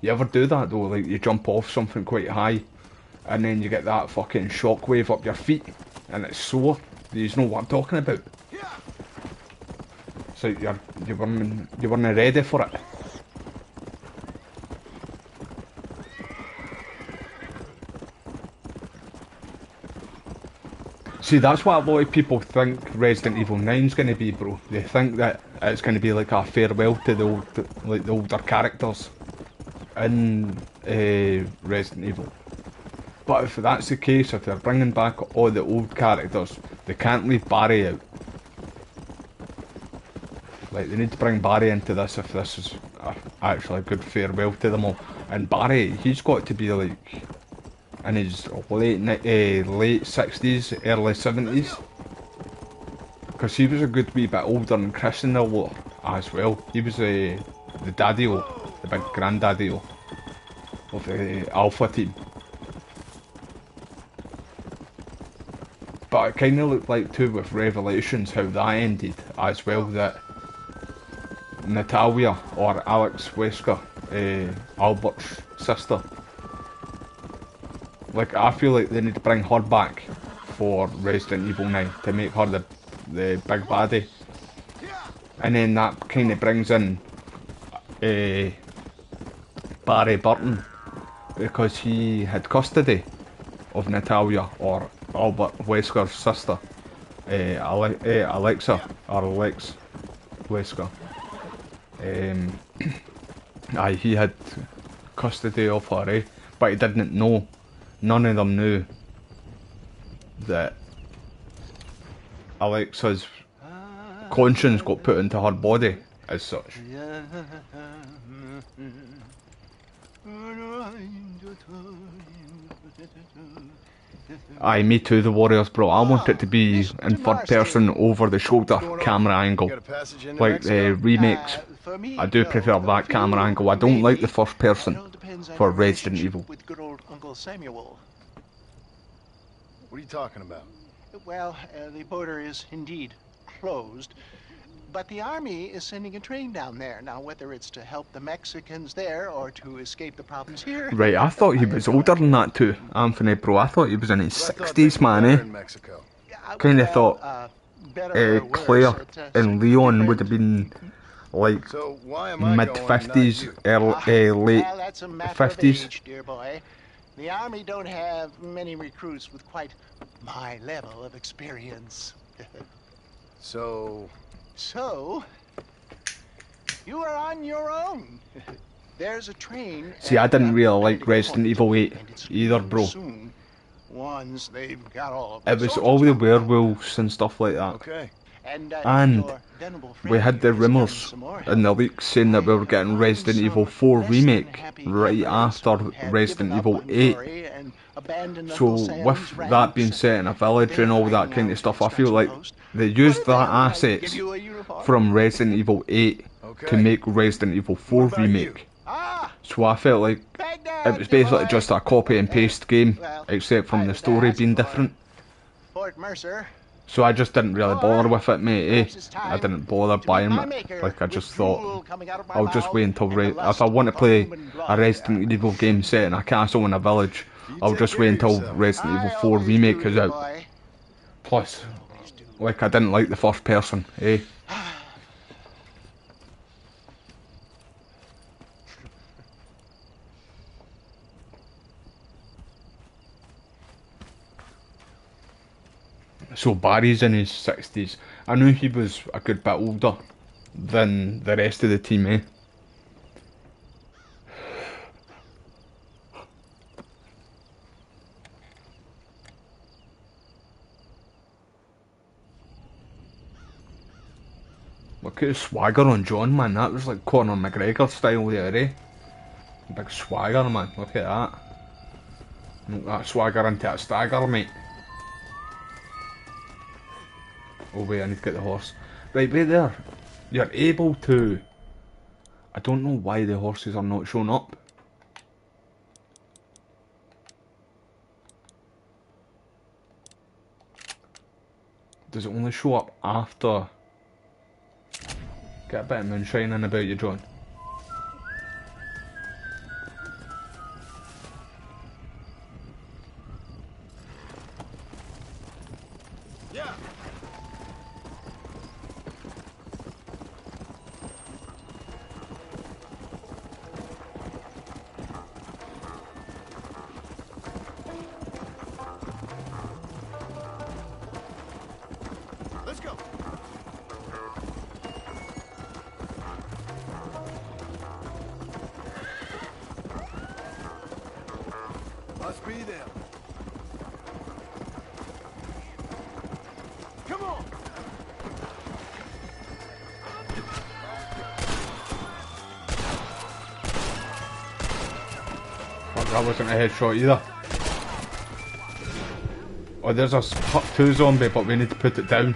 You ever do that though? Like, you jump off something quite high and then you get that fucking shockwave up your feet and it's sore. You know what I'm talking about. So you weren't ready for it. See, that's what a lot of people think Resident Evil 9's going to be, bro. They think that it's going to be like a farewell to the older characters in Resident Evil. But if that's the case, if they're bringing back all the old characters, they can't leave Barry out. Like, they need to bring Barry into this if this is actually a good farewell to them all. And Barry, he's got to be like in his late 60s, early 70s. Because he was a good wee bit older than Chris in the lot as well. He was the daddy-o, the big granddaddy-o of the Alpha team. But it kind of looked like too with Revelations how that ended as well, that Natalia, or Alex Wesker, Albert's sister, like, I feel like they need to bring her back for Resident Evil 9 to make her the big baddie. And then that kind of brings in Barry Burton, because he had custody of Natalia, or Albert Wesker's sister, Alexa, or Alex Wesker. He had custody of her, but he didn't know. None of them knew that Alexa's conscience got put into her body as such. Aye, me too, the Warriors, bro. I want it to be in third person, over the shoulder camera angle. Like the remakes. I do prefer that camera angle. I don't like the first person for Resident Evil. With good old Uncle Samuel. What are you talking about? Well, the border is indeed closed, but the army is sending a train down there. Now, whether it's to help the Mexicans there or to escape the problems here... Right, I thought he was older than that too, Anthony, bro. I thought he was in his 60s, man, Kind of thought Claire and Leon would have been like mid-50s, late 50s. Age, dear boy. The army don't have many recruits with quite my level of experience. So, You are on your own. There's a train. See, I didn't really like Resident Evil 8 either, bro. Soon. Once they've got all of It was all the werewolves and stuff like that. Okay. And we had the rumours and the leaks saying that we were getting Resident Evil 4 remake right after Resident Evil 8. So with that being set in a village and all that kind of stuff, I feel like they used that assets from Resident Evil 8 to make Resident Evil 4 remake. So I felt like it was basically just a copy and paste game, except from the story being different. So I just didn't really bother with it, mate, I didn't bother buying it. Like, I just thought, I'll just wait until, if I want to play a Resident Evil game set in a castle in a village, I'll just wait until Resident Evil 4 remake is out. Plus, like, I didn't like the first person, So Barry's in his 60s. I knew he was a good bit older than the rest of the team, Look at the swagger on John, man. That was like Conor McGregor style there, Big swagger, man. Look at that. Knock that swagger into a stagger, mate. Oh wait, I need to get the horse. Right, wait there. You're able to... I don't know why the horses are not showing up. Does it only show up after... Get a bit of moonshine in about you, John. Must be them. Come on. Fuck, that wasn't a headshot either. Oh, there's a Hut 2 zombie, but we need to put it down.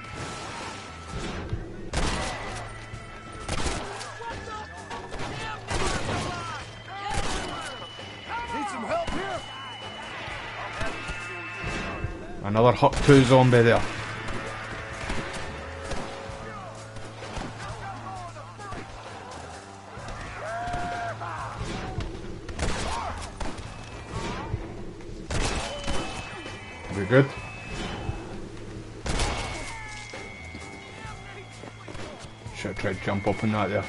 Another Hut 2 zombie there. We good? Should have tried to jump up on that there.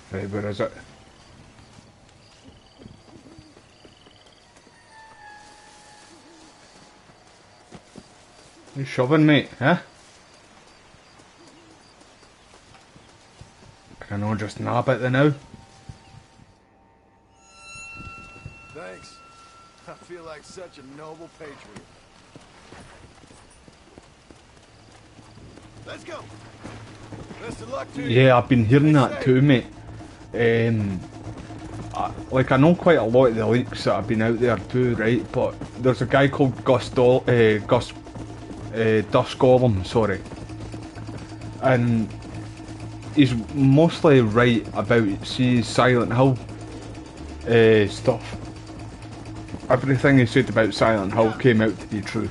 Right, where is it? You shoving, mate, huh? Can I not just nab it now? Thanks. I feel like such a noble patriot. Let's go. Best of luck to you. Yeah, I've been hearing that too, mate. Like, I know quite a lot of the leaks that have been out there too, right? But there's a guy called Dust Golem, sorry. And he's mostly right about, see, Silent Hill stuff. Everything he said about Silent Hill came out to be true.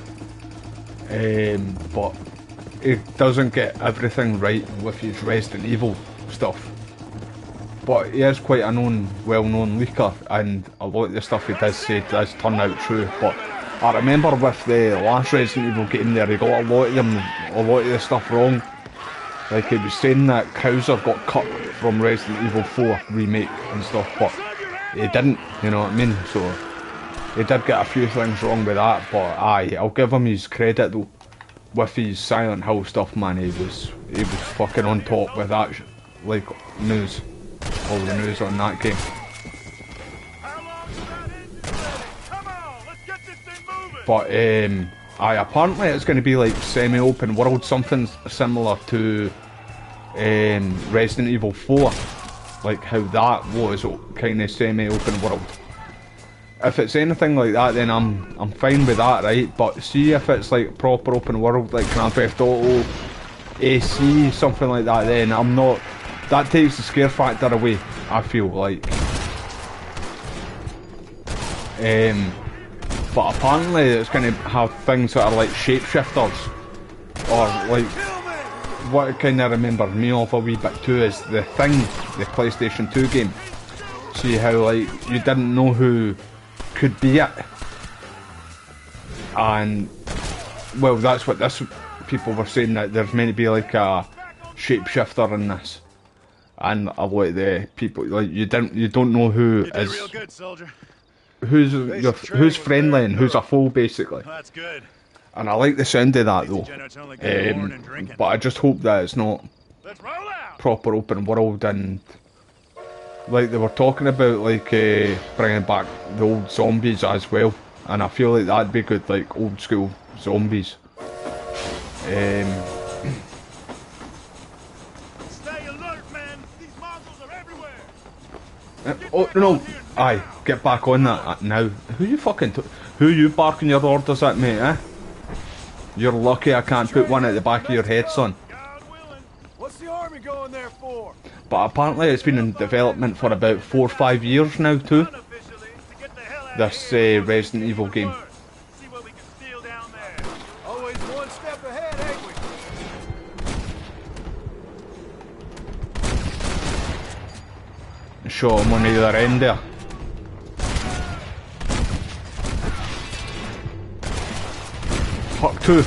But he doesn't get everything right with his Resident Evil stuff. but he is quite a well-known leaker, and a lot of the stuff he does say does turn out true. But I remember with the last Resident Evil game there, he got a lot of the stuff wrong. Like he was saying that Krauser got cut from Resident Evil 4 remake and stuff, but he didn't, you know what I mean? So he did get a few things wrong with that, but aye, I'll give him his credit though. With his Silent Hill stuff, man, he was fucking on top with that, like, news. All the news on that game. But, aye, apparently it's going to be like semi-open world, something similar to Resident Evil 4. Like how that was kind of semi-open world. If it's anything like that, then I'm fine with that, right? But see if it's like proper open world, like Grand Theft Auto, AC, something like that, then I'm not. That takes the scare factor away, I feel like. But apparently it's going to have things that are like shapeshifters, or like what it kind of remembers me of a wee bit too is The Thing, the PlayStation 2 game. See how like you didn't know who could be it, and well, that's what this people were saying, that there's meant to be like a shapeshifter in this, and a lot of the people like you don't know who is real good, soldier. who's friendly and who's a foe basically. That's good. And I like the sound of that though, but I just hope that it's not proper open world, and like they were talking about like bringing back the old zombies as well, and I feel like that'd be good, like old school zombies. Stay alert, man. These monsters are everywhere. Oh no, aye, get back on that now. Who you barking your orders at, mate, eh? You're lucky I can't put one at the back of your head, son. What's the army going there for? But apparently it's been in development for about 4 or 5 years now too. This Resident Evil game. Always one step ahead, ain't we? Shot him on either end there. Fuck 2.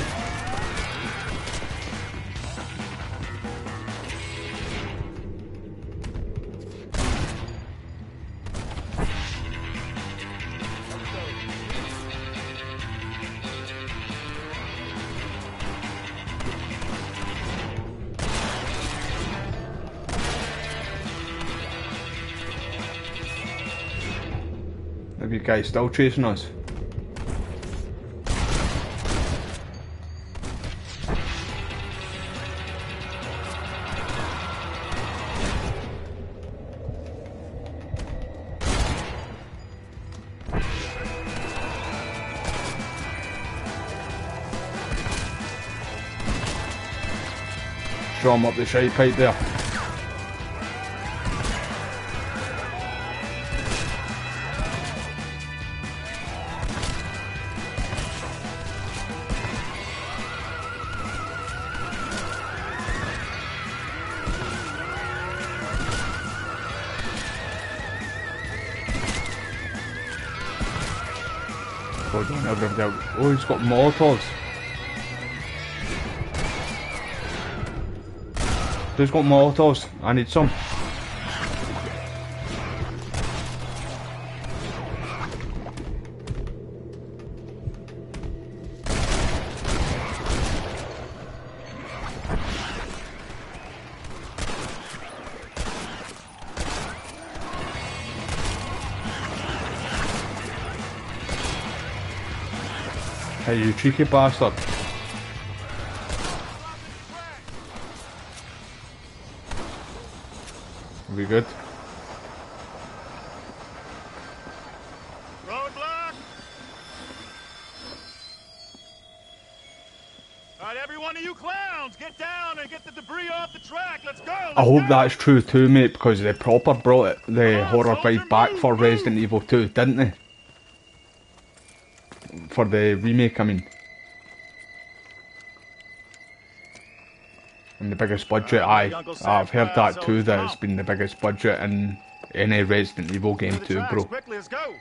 Are you guys still chasing us? Show him up the shite pipe there. Hold on, everything out. Oh, he's got Molotovs. Who's got Molotovs? I need some. Hey, you cheeky bastard. Are we good? Roadblock! Alright, every one of you clowns, get down and get the debris off the track. Let's go! I hope that's true too, mate, because they proper brought the horror vibe back for Resident Evil 2, didn't they? For the remake, I mean. And the biggest budget, aye. I've heard that too, that it's been the biggest budget in any Resident Evil game too, bro. Quickly, let's go.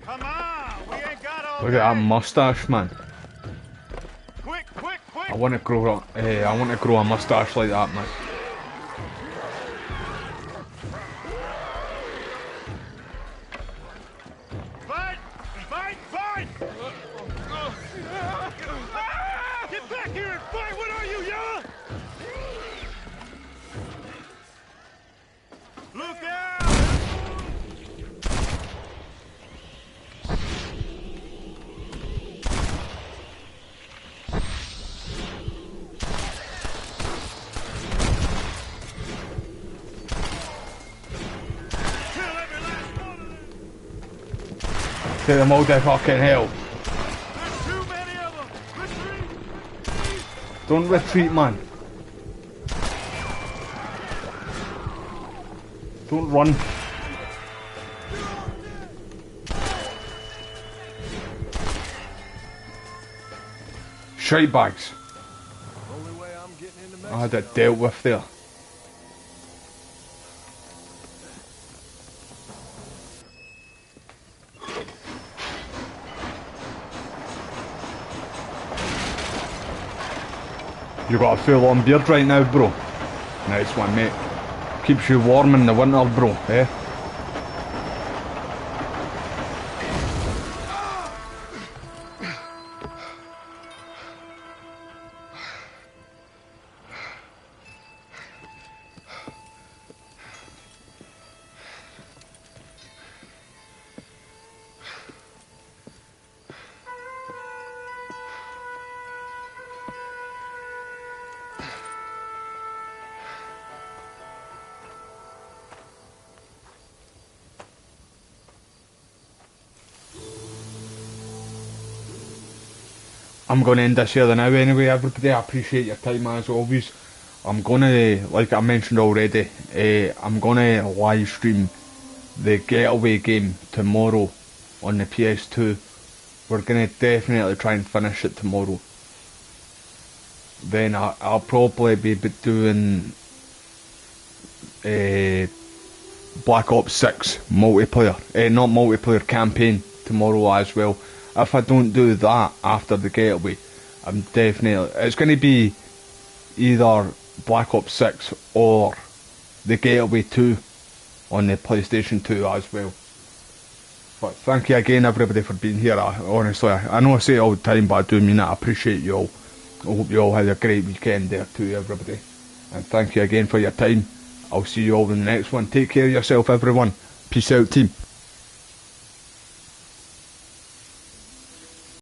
Come on, we ain't got all Look at that mustache, man. Quick, quick, quick. I want to grow a mustache like that, man. Fight! Fight! Fight! Get back here and fight! What are you, young? Look out! Take them all to fucking hell. There's too many of them! Retreat! Don't retreat, man. Don't run. Shite bags. Only way I'm getting into Mexico. I had it dealt with there. You got a full on beard right now, bro. Nice one, mate. Keeps you warm in the winter, bro, eh? I'm going to end this here now anyway, everybody. I appreciate your time as always. I'm going to, like I mentioned already, I'm going to live stream the Getaway game tomorrow on the PS2. We're going to definitely try and finish it tomorrow. Then I'll probably be doing Black Ops 6 multiplayer, not multiplayer, campaign tomorrow as well. If I don't do that after the Getaway, I'm definitely, it's going to be either Black Ops 6 or the Getaway 2 on the PlayStation 2 as well. But thank you again everybody for being here. Honestly, I know I say it all the time, but I do mean it. I appreciate you all. I hope you all had a great weekend there too, everybody. And thank you again for your time. I'll see you all in the next one. Take care of yourself, everyone. Peace out, team.